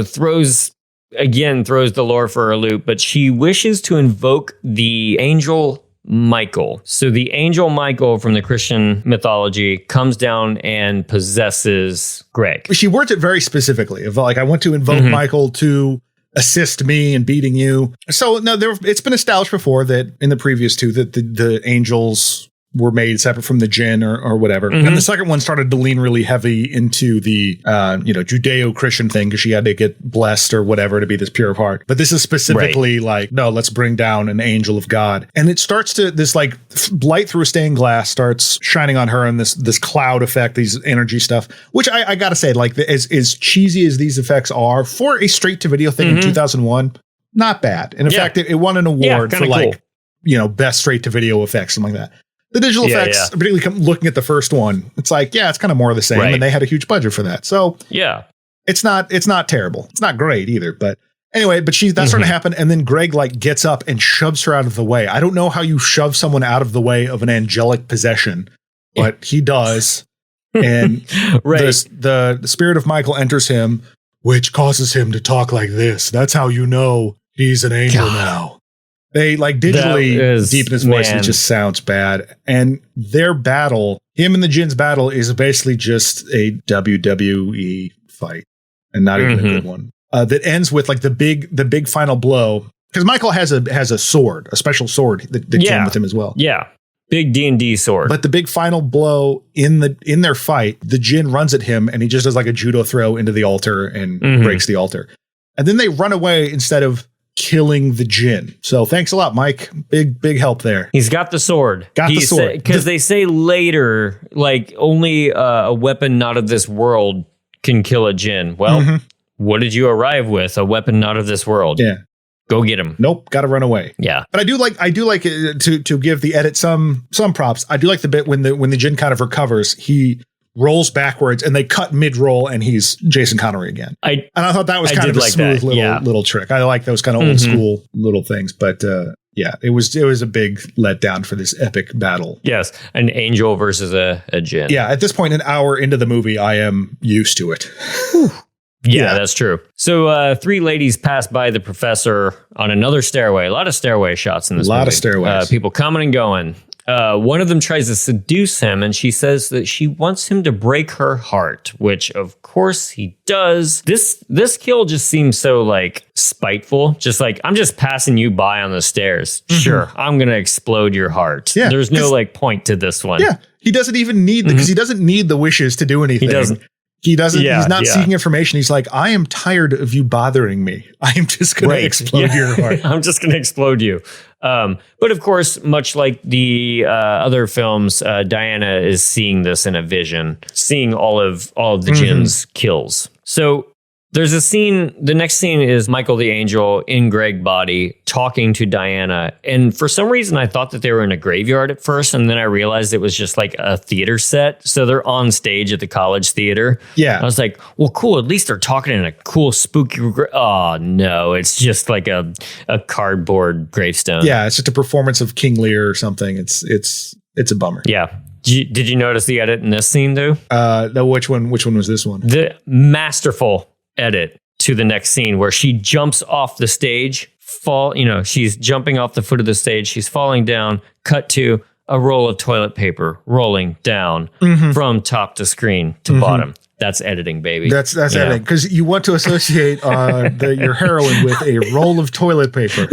throws the lore for a loop, but she wishes to invoke the angel Michael. So the angel Michael from the Christian mythology comes down and possesses Greg. She words it very specifically of like, I want to invoke Michael to assist me in beating you. So no, it's been established before that in the previous two that the angels were made separate from the jinn or whatever. And the second one started to lean really heavy into the, Judeo-Christian thing because she had to get blessed or whatever to be this pure of heart. But this is specifically like, no, let's bring down an angel of God. And it starts to, this like light through a stained glass starts shining on her and this cloud effect, these energy stuff, which I gotta say, like as cheesy as these effects are for a straight to video thing in 2001, not bad. And in fact, it won an award for like, best straight to video effects, something like that. The digital effects, particularly looking at the first one, it's like, it's kind of more of the same. And they had a huge budget for that. So it's not terrible. It's not great either. But anyway, that's starting to happen. And then Greg like gets up and shoves her out of the way. I don't know how you shove someone out of the way of an angelic possession, but he does. And the spirit of Michael enters him, which causes him to talk like this. That's how you know he's an angel now. They like digitally deepen his voice and it just sounds bad. And their battle, him and the Jinn's battle, is basically just a WWE fight and not even a good one. That ends with like the big final blow. Because Michael has a sword, a special sword that came with him as well. Yeah. Big D&D sword. But the big final blow in their fight, the Jinn runs at him and he just does like a judo throw into the altar and breaks the altar. And then they run away instead of killing the Jinn. So thanks a lot, Mike. Big help there. He's got the sword. Because they say later, like only a weapon not of this world can kill a Jinn. Well, what did you arrive with? A weapon not of this world. Yeah. Go get him. Nope, got to run away. Yeah, but I do like to give the edit some props. I do like the bit when the Jinn kind of recovers, he rolls backwards and they cut mid roll and he's Jason Connery again. And I thought that was kind of a smooth little trick. I like those kind of old school little things. But it was a big letdown for this epic battle. Yes, an angel versus a Jinn. Yeah, at this point, an hour into the movie, I am used to it. Yeah, that's true. So three ladies pass by the professor on another stairway. A lot of stairway shots in this movie. A lot of stairways. People coming and going. One of them tries to seduce him, and she says that she wants him to break her heart, which of course he does. This kill just seems so like spiteful. Just like, I'm just passing you by on the stairs. Sure, I'm going to explode your heart. Yeah, there's no like point to this one. Yeah, he doesn't even need because he doesn't need the wishes to do anything. He doesn't. He's not seeking information. He's like, I am tired of you bothering me. I am just going to explode your heart. I'm just going to explode you. But of course, much like the other films, Diana is seeing this in a vision, seeing all of the Jinn's kills. So there's a scene. The next scene is Michael the Angel in Greg body talking to Diana. And for some reason, I thought that they were in a graveyard at first. And then I realized it was just like a theater set. So they're on stage at the college theater. Yeah. I was like, well, cool. At least they're talking in a cool, spooky. Oh, no. It's just like a cardboard gravestone. Yeah. It's just a performance of King Lear or something. It's a bummer. Yeah. Did you notice the edit in this scene, though? No, which one was this one? The masterful edit to the next scene where she jumps off the stage, she's jumping off the foot of the stage, she's falling down, cut to a roll of toilet paper rolling down from top to screen to bottom. That's editing, baby. That's editing, because you want to associate your heroine with a roll of toilet paper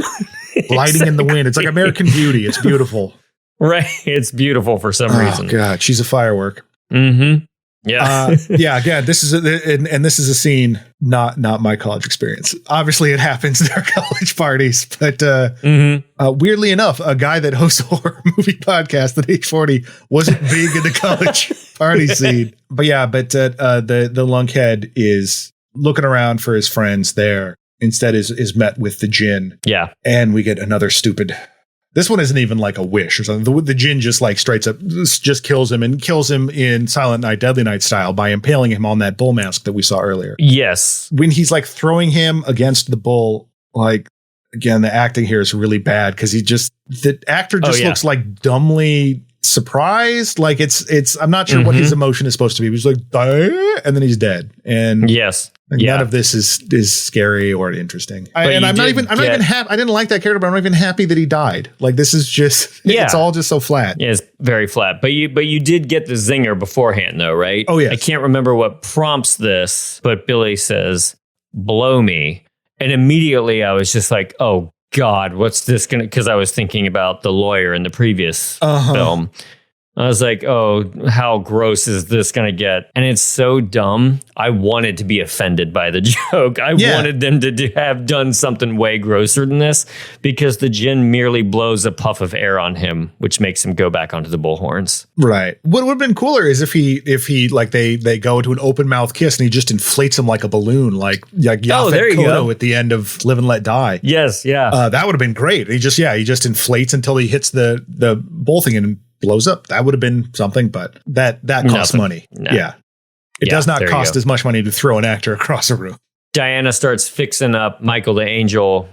gliding in the wind. It's like American Beauty. It's beautiful. Right. It's beautiful for some reason. Oh God, she's a firework. Yeah. Again, this is a scene not my college experience. Obviously, it happens at our college parties, but weirdly enough, a guy that hosts a horror movie podcast at age 40 wasn't big in the college party scene. But the lunkhead is looking around for his friends there. Instead, is met with the Jinn. Yeah, and we get another stupid. This one isn't even like a wish or something. The Jinn just like straight up just kills him in Silent Night, Deadly Night style by impaling him on that bull mask that we saw earlier. Yes. When he's like throwing him against the bull, like, again, the acting here is really bad because the actor just looks like dumbly surprised. Like it's I'm not sure what his emotion is supposed to be. He's like, and then he's dead. And yes. None of this is scary or interesting. I'm not even happy. I didn't like that character, but I'm not even happy that he died. Like, this is just, it's all just so flat. Yeah, it's very flat. But you did get the zinger beforehand, though, right? Oh, yeah. I can't remember what prompts this, but Billy says, blow me. And immediately I was just like, oh, God, what's this going to, because I was thinking about the lawyer in the previous film. I was like, oh, how gross is this going to get? And it's so dumb. I wanted to be offended by the joke. I wanted them to have done something way grosser than this, because the djinn merely blows a puff of air on him, which makes him go back onto the bullhorns. Right. What would have been cooler is if he like they go into an open mouth kiss and he just inflates him like a balloon, like Yaphet Kotto at the end of Live and Let Die. Yes, yeah. That would have been great. He just inflates until he hits the bowl thing and blows up. That would have been something, but that costs money. No. Yeah. It does not cost as much money to throw an actor across a room. Diana starts fixing up Michael the Angel,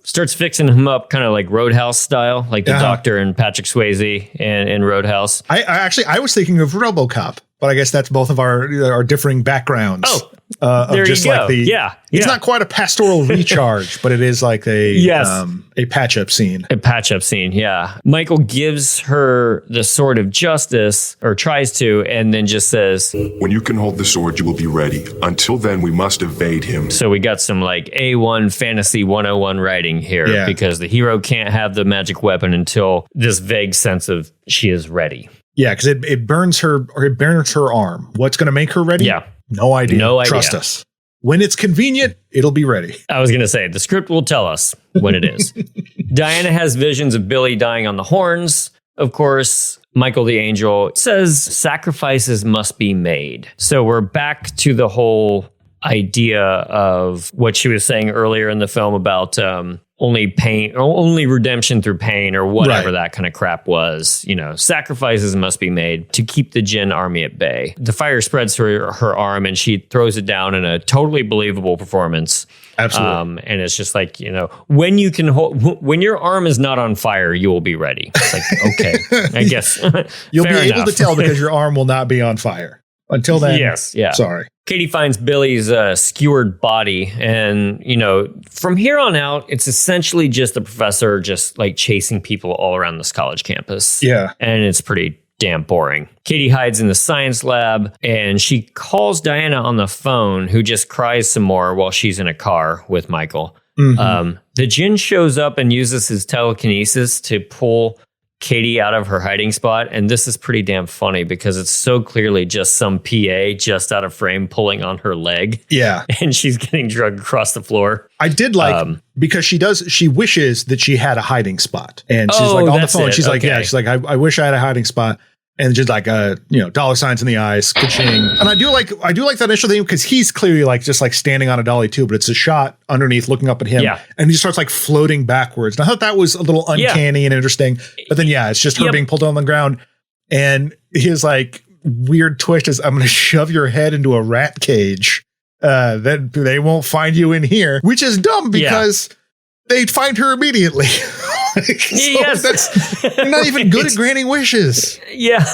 starts fixing him up kind of like Roadhouse style, like the Doctor and Patrick Swayze in Roadhouse. I was thinking of RoboCop, but I guess that's both of our differing backgrounds. Oh, there you go. Like it's not quite a pastoral recharge, but it is like a patch-up scene. A patch-up scene, yeah. Michael gives her the sword of justice, or tries to, and then just says, when you can hold the sword, you will be ready. Until then, we must evade him. So we got some like A1 Fantasy 101 writing here, because the hero can't have the magic weapon until this vague sense of she is ready. Yeah, because it burns her arm. What's going to make her ready? Yeah. No idea. Trust us. When it's convenient, it'll be ready. I was going to say, the script will tell us when it is. Diana has visions of Billy dying on the horns. Of course, Michael the Angel says sacrifices must be made. So we're back to the whole idea of what she was saying earlier in the film about only pain, only redemption through pain, or whatever that kind of crap was. You know, sacrifices must be made to keep the djinn army at bay. The fire spreads through her arm and she throws it down in a totally believable performance. Absolutely. And it's just like, you know, when you can when your arm is not on fire, you will be ready. It's like, okay, I guess you'll be able to tell because your arm will not be on fire. Until then, sorry. Katie finds Billy's skewered body, and, you know, from here on out, it's essentially just the professor just like chasing people all around this college campus. Yeah. And it's pretty damn boring. Katie hides in the science lab, and she calls Diana on the phone, who just cries some more while she's in a car with Michael. Mm-hmm. The djinn shows up and uses his telekinesis to pull Katie out of her hiding spot, and this is pretty damn funny because it's so clearly just some PA just out of frame pulling on her leg. Yeah. And she's getting dragged across the floor. I did like, because she wishes that she had a hiding spot, and she's like on the phone. She's like, she's like, I wish I had a hiding spot. And just like dollar signs in the eyes, ka-ching. And I do like that initial thing because he's clearly like just like standing on a dolly too, but it's a shot underneath looking up at him, and he starts like floating backwards. And I thought that was a little uncanny and interesting. But then it's just her being pulled on the ground, and his like weird twist is, I'm going to shove your head into a rat cage. Then they won't find you in here, which is dumb because they'd find her immediately. That's not even good at granting wishes. Yeah.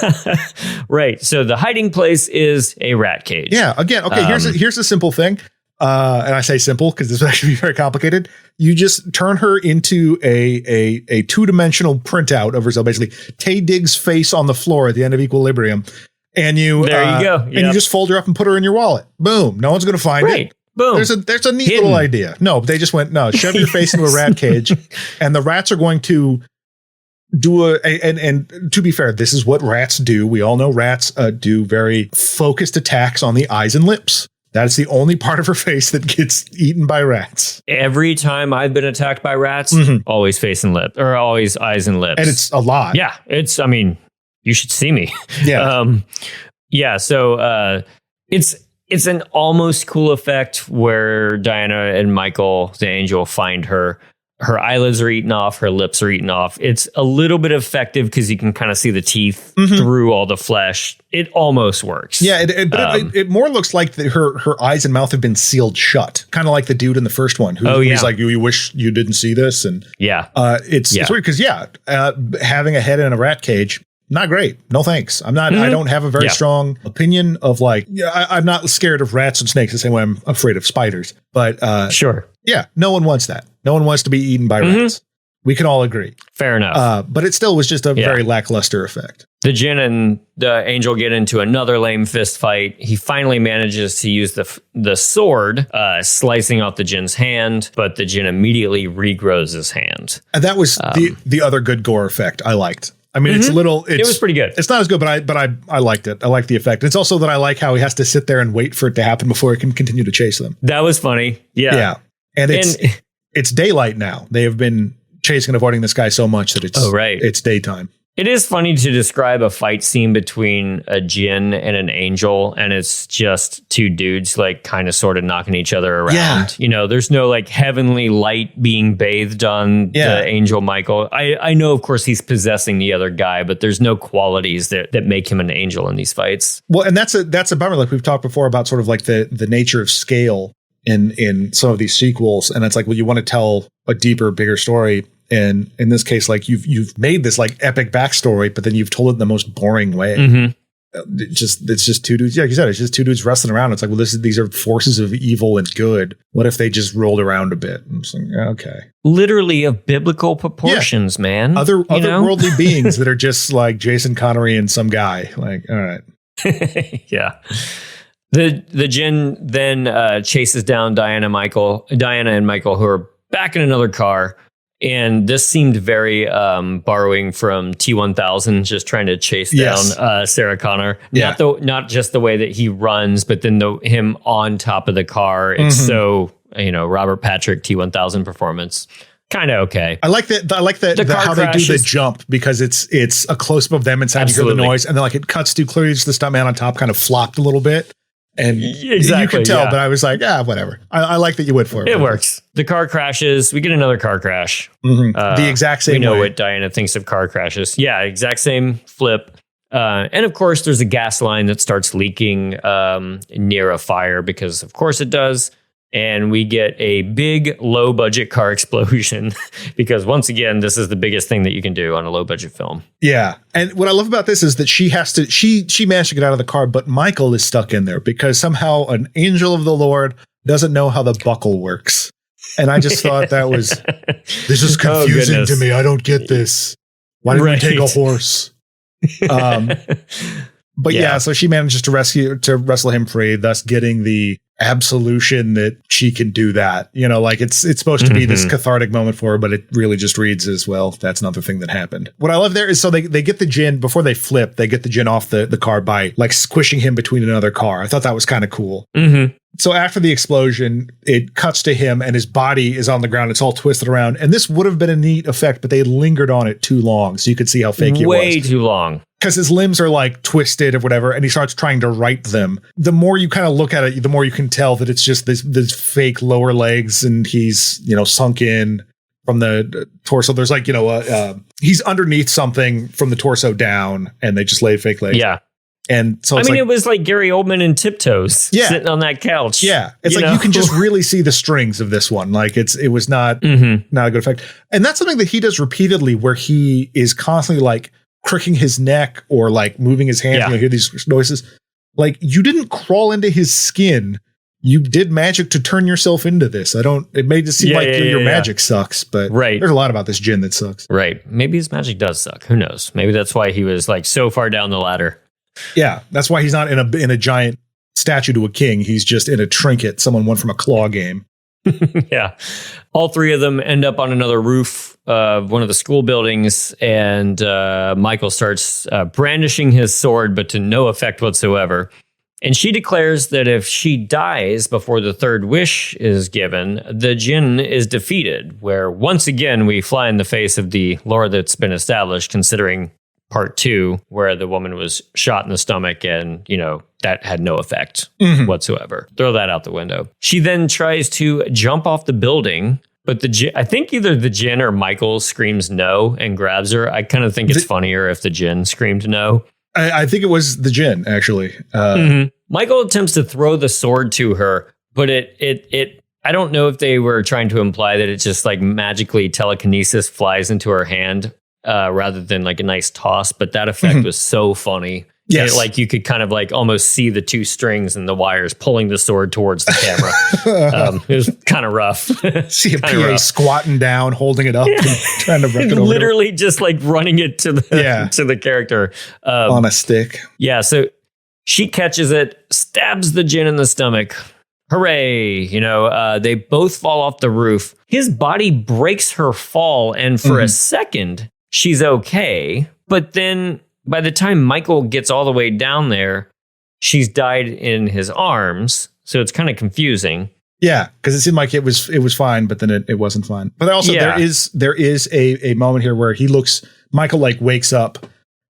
Right. So the hiding place is a rat cage. Yeah. Again, okay, here's a simple thing. And I say simple because this would actually be very complicated. You just turn her into a two-dimensional printout of herself, basically Taye Diggs' face on the floor at the end of Equilibrium. And you go. And you just fold her up and put her in your wallet. Boom. No one's going to find it. Boom. There's a neat little idea. No, they just went, shove your face into a rat cage, and the rats are going to do and to be fair, this is what rats do. We all know rats do very focused attacks on the eyes and lips. That's the only part of her face that gets eaten by rats. Every time I've been attacked by rats, always face and lip, or always eyes and lips. And it's a lot. Yeah. I mean, you should see me. Yeah. So it's an almost cool effect where Diana and Michael, the angel, find her. Her eyelids are eaten off. Her lips are eaten off. It's a little bit effective because you can kind of see the teeth through all the flesh. It almost works. Yeah, it more looks like her eyes and mouth have been sealed shut. Kind of like the dude in the first one. He's like, you wish you didn't see this. And it's weird because, having a head in a rat cage, not great. No thanks. I don't have a very strong opinion of I'm not scared of rats and snakes the same way I'm afraid of spiders. But sure. Yeah, no one wants that. No one wants to be eaten by rats. We can all agree. Fair enough. But it still was just a very lackluster effect. The djinn and the angel get into another lame fist fight. He finally manages to use the sword, slicing off the djinn's hand, but the djinn immediately regrows his hand. And that was the other good gore effect I liked. I mean, it's a little. It was pretty good. It's not as good, but I liked it. I like the effect. It's also that I like how he has to sit there and wait for it to happen before he can continue to chase them. That was funny. Yeah. Yeah. And it's daylight now. They have been chasing and avoiding this guy so much that it's daytime. It is funny to describe a fight scene between a djinn and an angel, and it's just two dudes like kind of sort of knocking each other around. Yeah. You know, there's no like heavenly light being bathed on the angel Michael. I know, of course, he's possessing the other guy, but there's no qualities that make him an angel in these fights. Well, and that's a bummer. Like we've talked before about sort of like the nature of scale in some of these sequels, and it's like, well, you want to tell a deeper, bigger story. And in this case, like you've made this like epic backstory, but then you've told it in the most boring way. It's just two dudes. Yeah, like you said, it's just two dudes wrestling around. It's like, well, these are forces of evil and good. What if they just rolled around a bit? I'm saying, okay, literally of biblical proportions, man. Otherworldly beings that are just like Jason Connery and some guy. Like, all right, yeah. The djinn then chases down Diana and Michael, who are back in another car. And this seemed very borrowing from T-1000, just trying to chase down Sarah Connor. Yeah. Not just the way that he runs, but then him on top of the car. It's so, Robert Patrick T-1000 performance. Kind of okay. I like that how they do the jump, because it's a close up of them inside. Absolutely. You hear the noise, and then like it cuts to clearly just the stuntman on top kind of flopped a little bit. And you can tell, but I was like, whatever. I like that you went for it. It works. The car crashes. We get another car crash. The exact same way. We know what Diana thinks of car crashes. Yeah, exact same flip. And of course, there's a gas line that starts leaking near a fire, because of course it does. And we get a big low budget car explosion because once again, this is the biggest thing that you can do on a low budget film. Yeah. And what I love about this is that she managed to get out of the car, but Michael is stuck in there because somehow an angel of the Lord doesn't know how the buckle works. And I just thought this is confusing to me. I don't get this. Why didn't we take a horse? But so she manages to wrestle him free, thus getting the absolution that she can do that. Like it's supposed to be this cathartic moment for her, but it really just reads as, well, that's another thing that happened. What I love there is, so they get the djinn before they flip, they get the djinn off the car by like squishing him between another car. I thought that was kind of cool. So after the explosion, it cuts to him and his body is on the ground. It's all twisted around. And this would have been a neat effect, but they lingered on it too long. So you could see how fake it was. Way too long. Because his limbs are like twisted or whatever, and he starts trying to right them. The more you kind of look at it, the more you can tell that it's just this fake lower legs, and he's sunk in from the torso. There's like he's underneath something from the torso down, and they just laid fake legs. Yeah, and so it was like Gary Oldman in Tiptoes, sitting on that couch. Yeah, it's you can just really see the strings of this one. Like it was not not a good effect, and that's something that he does repeatedly, where he is constantly like cricking his neck or like moving his hands. You hear these noises. Like, you didn't crawl into his skin. You did magic to turn yourself into this. It made it seem like your magic sucks, but there's a lot about this djinn that sucks. Right. Maybe his magic does suck. Who knows? Maybe that's why he was like so far down the ladder. Yeah. That's why he's not in a giant statue to a king. He's just in a trinket someone won from a claw game. Yeah. All three of them end up on another roof of one of the school buildings, and Michael starts brandishing his sword, but to no effect whatsoever. And she declares that if she dies before the third wish is given, the djinn is defeated, where once again we fly in the face of the lore that's been established, considering part 2, where the woman was shot in the stomach and, that had no effect whatsoever. Throw that out the window. She then tries to jump off the building, but I think either the djinn or Michael screams no and grabs her. I kind of think it's funnier if the djinn screamed no. I think it was the djinn, actually. Michael attempts to throw the sword to her, but it I don't know if they were trying to imply that it just like magically telekinesis flies into her hand rather than like a nice toss, but that effect was so funny. Yes. Like you could kind of like almost see the two strings and the wires pulling the sword towards the camera. It was kind of rough. See a PA squatting down, holding it up, and trying to wreck it over. Literally just like running it to the character. On a stick. Yeah, so she catches it, stabs the djinn in the stomach. Hooray! They both fall off the roof. His body breaks her fall, and for a second, she's okay. But then by the time Michael gets all the way down there, she's died in his arms. So it's kind of confusing. Yeah, because it seemed like it was fine, but then it wasn't fine. But also there is a moment here where Michael like wakes up.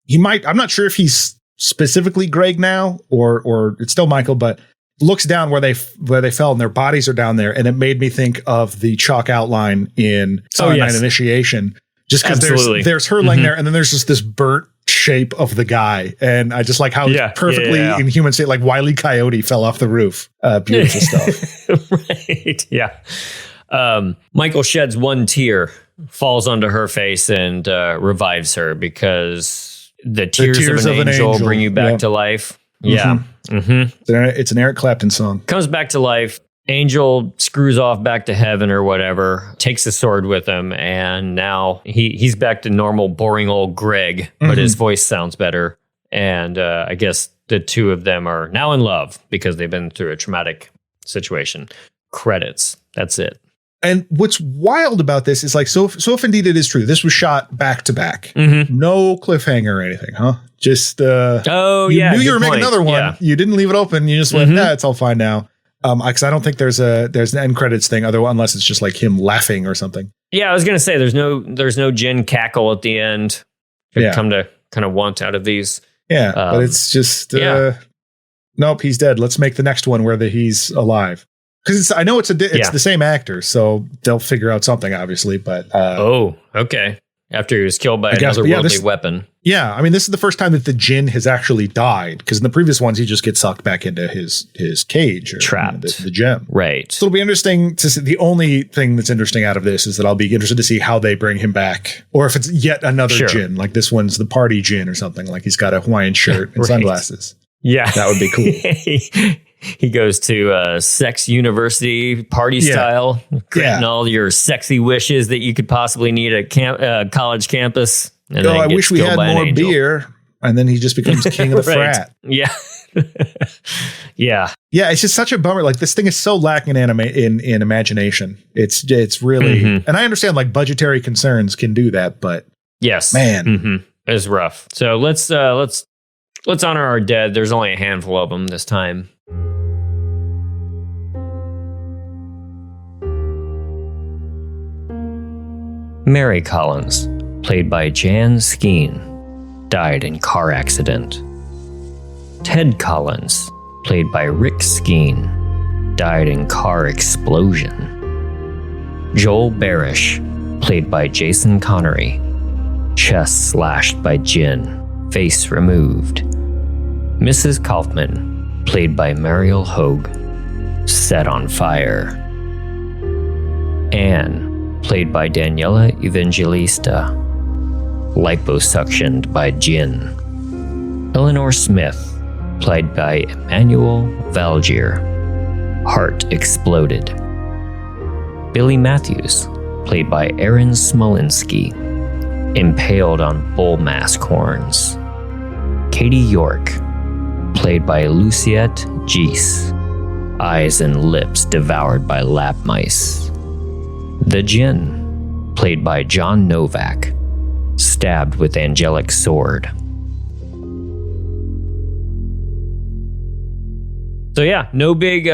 I'm not sure if he's specifically Greg now or it's still Michael, but looks down where they fell and their bodies are down there. And it made me think of the chalk outline in Silent Night Initiation, just because there's her laying there. And then there's just this burnt shape of the guy. And I just like how perfectly in human state, like Wile E. Coyote fell off the roof. Beautiful stuff. Right. Yeah. Michael sheds one tear, falls onto her face and revives her because the tears of an angel bring you back to life. Yeah. It's an Eric Clapton song. Comes back to life. Angel screws off back to heaven or whatever, takes the sword with him, and now he's back to normal, boring old Greg, but his voice sounds better. And I guess the two of them are now in love because they've been through a traumatic situation. Credits. That's it. And what's wild about this is like, so if indeed it is true, this was shot back to back. No cliffhanger or anything, huh? Just, you knew you were making another one. Yeah. You didn't leave it open. You just went, it's all fine now. Because I don't think there's an end credits thing, unless it's just like him laughing or something. Yeah, I was gonna say there's no Jen cackle at the end. Come to kind of want out of these. Yeah, but it's just nope, he's dead. Let's make the next one where he's alive. Because I know it's the same actor, so they'll figure out something, obviously. But okay. After he was killed by another worldly weapon. Yeah, I mean, this is the first time that the Jinn has actually died, because in the previous ones, he just gets sucked back into his cage. Or, trapped. The gem. Right. So it'll be interesting to see. The only thing that's interesting out of this is that I'll be interested to see how they bring him back. Or if it's yet another Jinn, like this one's the party Jinn or something, like he's got a Hawaiian shirt and sunglasses. Yeah. That would be cool. He goes to sex university party style, granting all your sexy wishes that you could possibly need at college campus. And I wish we had more beer. And then he just becomes king of the frat. Yeah. Yeah. Yeah. It's just such a bummer. Like, this thing is so lacking in imagination. It's really, and I understand like budgetary concerns can do that, but yes, man, it's rough. So let's honor our dead. There's only a handful of them this time. Mary Collins, played by Jan Skeen, died in car accident. Ted Collins, played by Rick Skeen, died in car explosion. Joel Barish, played by Jason Connery, chest slashed by Jinn, face removed. Mrs. Kaufman, played by Mariel Hogue, set on fire. Anne, played by Daniela Evangelista, liposuctioned by Jinn. Eleanor Smith, played by Emmanuel Valgier, heart exploded. Billy Matthews, played by Aaron Smolinski, impaled on bull mask horns. Katie York, played by Luciette Geese, eyes and lips devoured by lab mice. The Jinn, played by John Novak, stabbed with angelic sword. So yeah, no big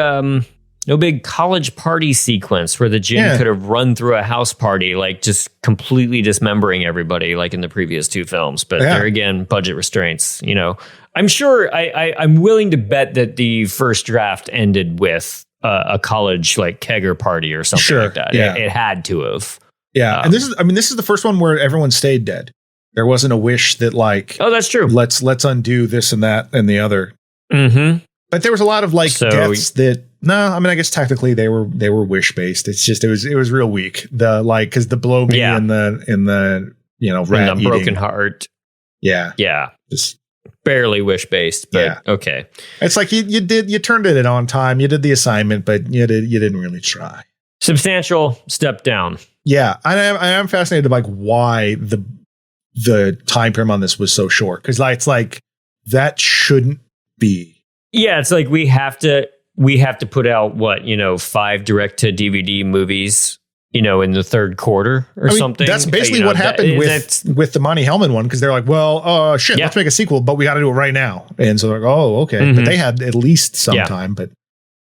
college party sequence where the Jinn could have run through a house party, like just completely dismembering everybody, like in the previous two films. But there again, budget restraints. You know, I'm sure I'm willing to bet that the first draft ended with a college like kegger party or something like that. Yeah. It had to have. Yeah, and this is the first one where everyone stayed dead. There wasn't a wish that like, oh, that's true. Let's undo this and that and the other. But there was a lot of like deaths that. No, I mean, I guess technically they were wish based. It's just it was real weak. The like because the blow me in the rat and the broken heart. Yeah, just barely wish based. But okay, it's like you turned it in on time. You did the assignment, but you didn't really try. Substantial step down. Yeah, I am fascinated by like why the time frame on this was so short, because like it's like that shouldn't be. Yeah, it's like we have to put out 5 direct to DVD movies in the third quarter or something. That's basically what happened with the Monty Hellman one, because they're like, well, shit, let's make a sequel, but we got to do it right now. And so they're like, oh, okay. But they had at least some time,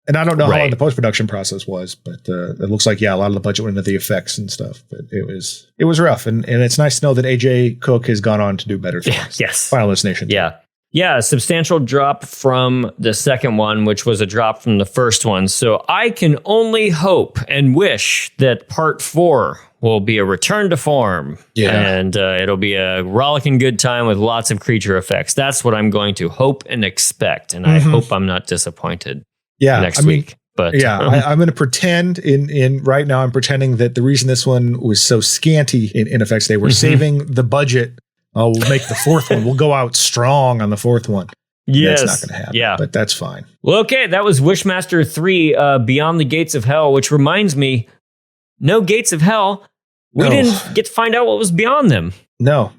and I don't know how long the post-production process was, but it looks like, a lot of the budget went into the effects and stuff, but it was rough. And it's nice to know that AJ Cook has gone on to do better things. Yes. Final Destination. Yeah, a substantial drop from the second one, which was a drop from the first one. So I can only hope and wish that part 4 will be a return to form. Yeah. And it'll be a rollicking good time with lots of creature effects. That's what I'm going to hope and expect. And I hope I'm not disappointed next week. But I'm going to pretend right now, I'm pretending that the reason this one was so scanty in effects, they were saving the budget. Oh, we'll make the fourth one. We'll go out strong on the fourth one. Yes. That's not going to happen, but that's fine. Well, okay, that was Wishmaster 3, Beyond the Gates of Hell, which reminds me, no Gates of Hell. We didn't get to find out what was beyond them. No.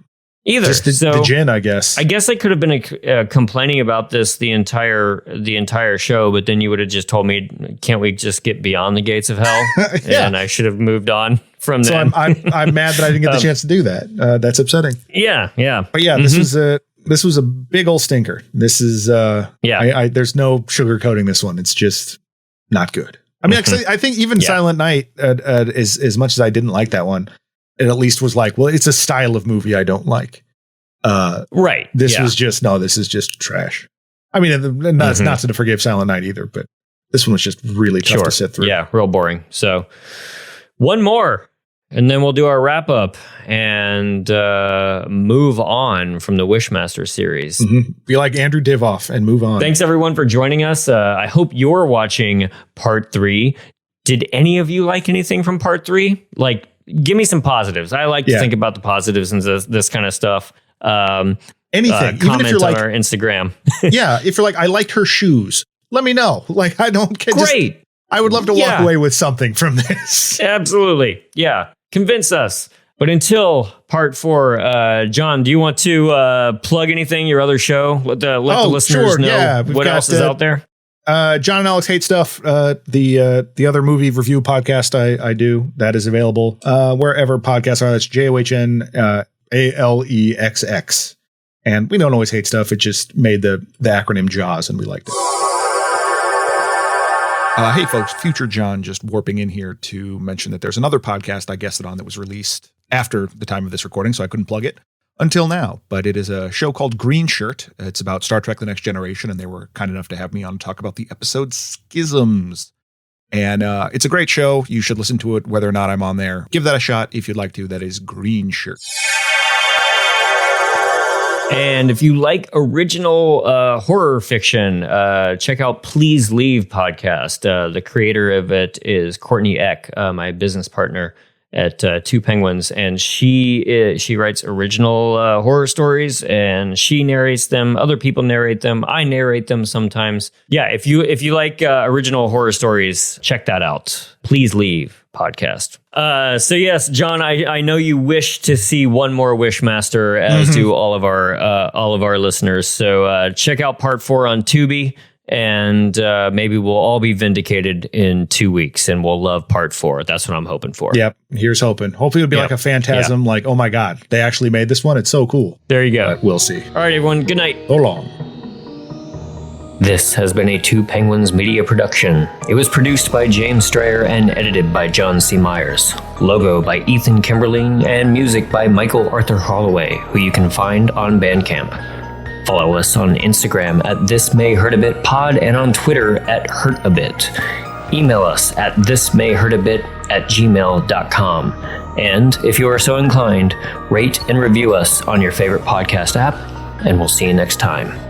Either. Just the gin, I guess. I guess I could have been complaining about this the entire show, but then you would have just told me, can't we just get beyond the Gates of Hell? And I should have moved on from there. So I'm mad that I didn't get the chance to do that. That's upsetting. Yeah. But this was a big old stinker. This is there's no sugarcoating this one. It's just not good. I mean, I think even Silent Night, as much as I didn't like that one, it at least was like, well, it's a style of movie I don't like. Right. This was just, this is just trash. I mean, not to forgive Silent Night either, but this one was just really tough to sit through. Yeah, real boring. So one more, and then we'll do our wrap up and move on from the Wishmaster series. Be like Andrew Divoff and move on. Thanks everyone for joining us. I hope you're watching part 3. Did any of you like anything from part 3? Like, give me some positives. I like to think about the positives and this kind of stuff. Anything. Comment even if you're on like, our Instagram. If you're like, I liked her shoes, let me know. Like, I don't get great. I would love to walk away with something from this. Absolutely. Yeah. Convince us. But until part 4, John, do you want to plug anything, your other show? Let the listeners know what else is out there. John and Alex Hate Stuff, the other movie review podcast I do, that is available wherever podcasts are. That's JOHN ALEXX. And we don't always hate stuff. It just made the acronym JAWS, and we liked it. Hey folks, Future John just warping in here to mention that there's another podcast I guested on that was released after the time of this recording, so I couldn't plug it until now. But it is a show called Green Shirt. It's about Star Trek The Next Generation, and they were kind enough to have me on to talk about the episode Schisms. And it's a great show. You should listen to it whether or not I'm on there. Give that a shot if you'd like to. That is Green Shirt. And if you like original horror fiction, check out Please Leave podcast. The creator of it is Courtney Eck, my business partner at Two Penguins, and she writes original horror stories, and she narrates them. Other people narrate them. I narrate them sometimes. Yeah, if you like original horror stories, check that out. Please Leave podcast. So yes, John, I know you wish to see one more Wishmaster, as do all of our listeners. So check out part 4 on Tubi, and maybe we'll all be vindicated in 2 weeks, and we'll love part 4. That's what I'm hoping for. Yep. Here's hoping. Hopefully it'll be like a phantasm, like, oh my God, they actually made this one. It's so cool. There you go. But we'll see. All right, everyone. Good night. So long. This has been a Two Penguins media production. It was produced by James Strayer and edited by John C. Myers. Logo by Ethan Kimberling and music by Michael Arthur Holloway, who you can find on Bandcamp. Follow us on Instagram at This May Hurt a Bit Pod and on Twitter at Hurt a Bit. Email us at thismayhurtabit@gmail.com. And if you are so inclined, rate and review us on your favorite podcast app, and we'll see you next time.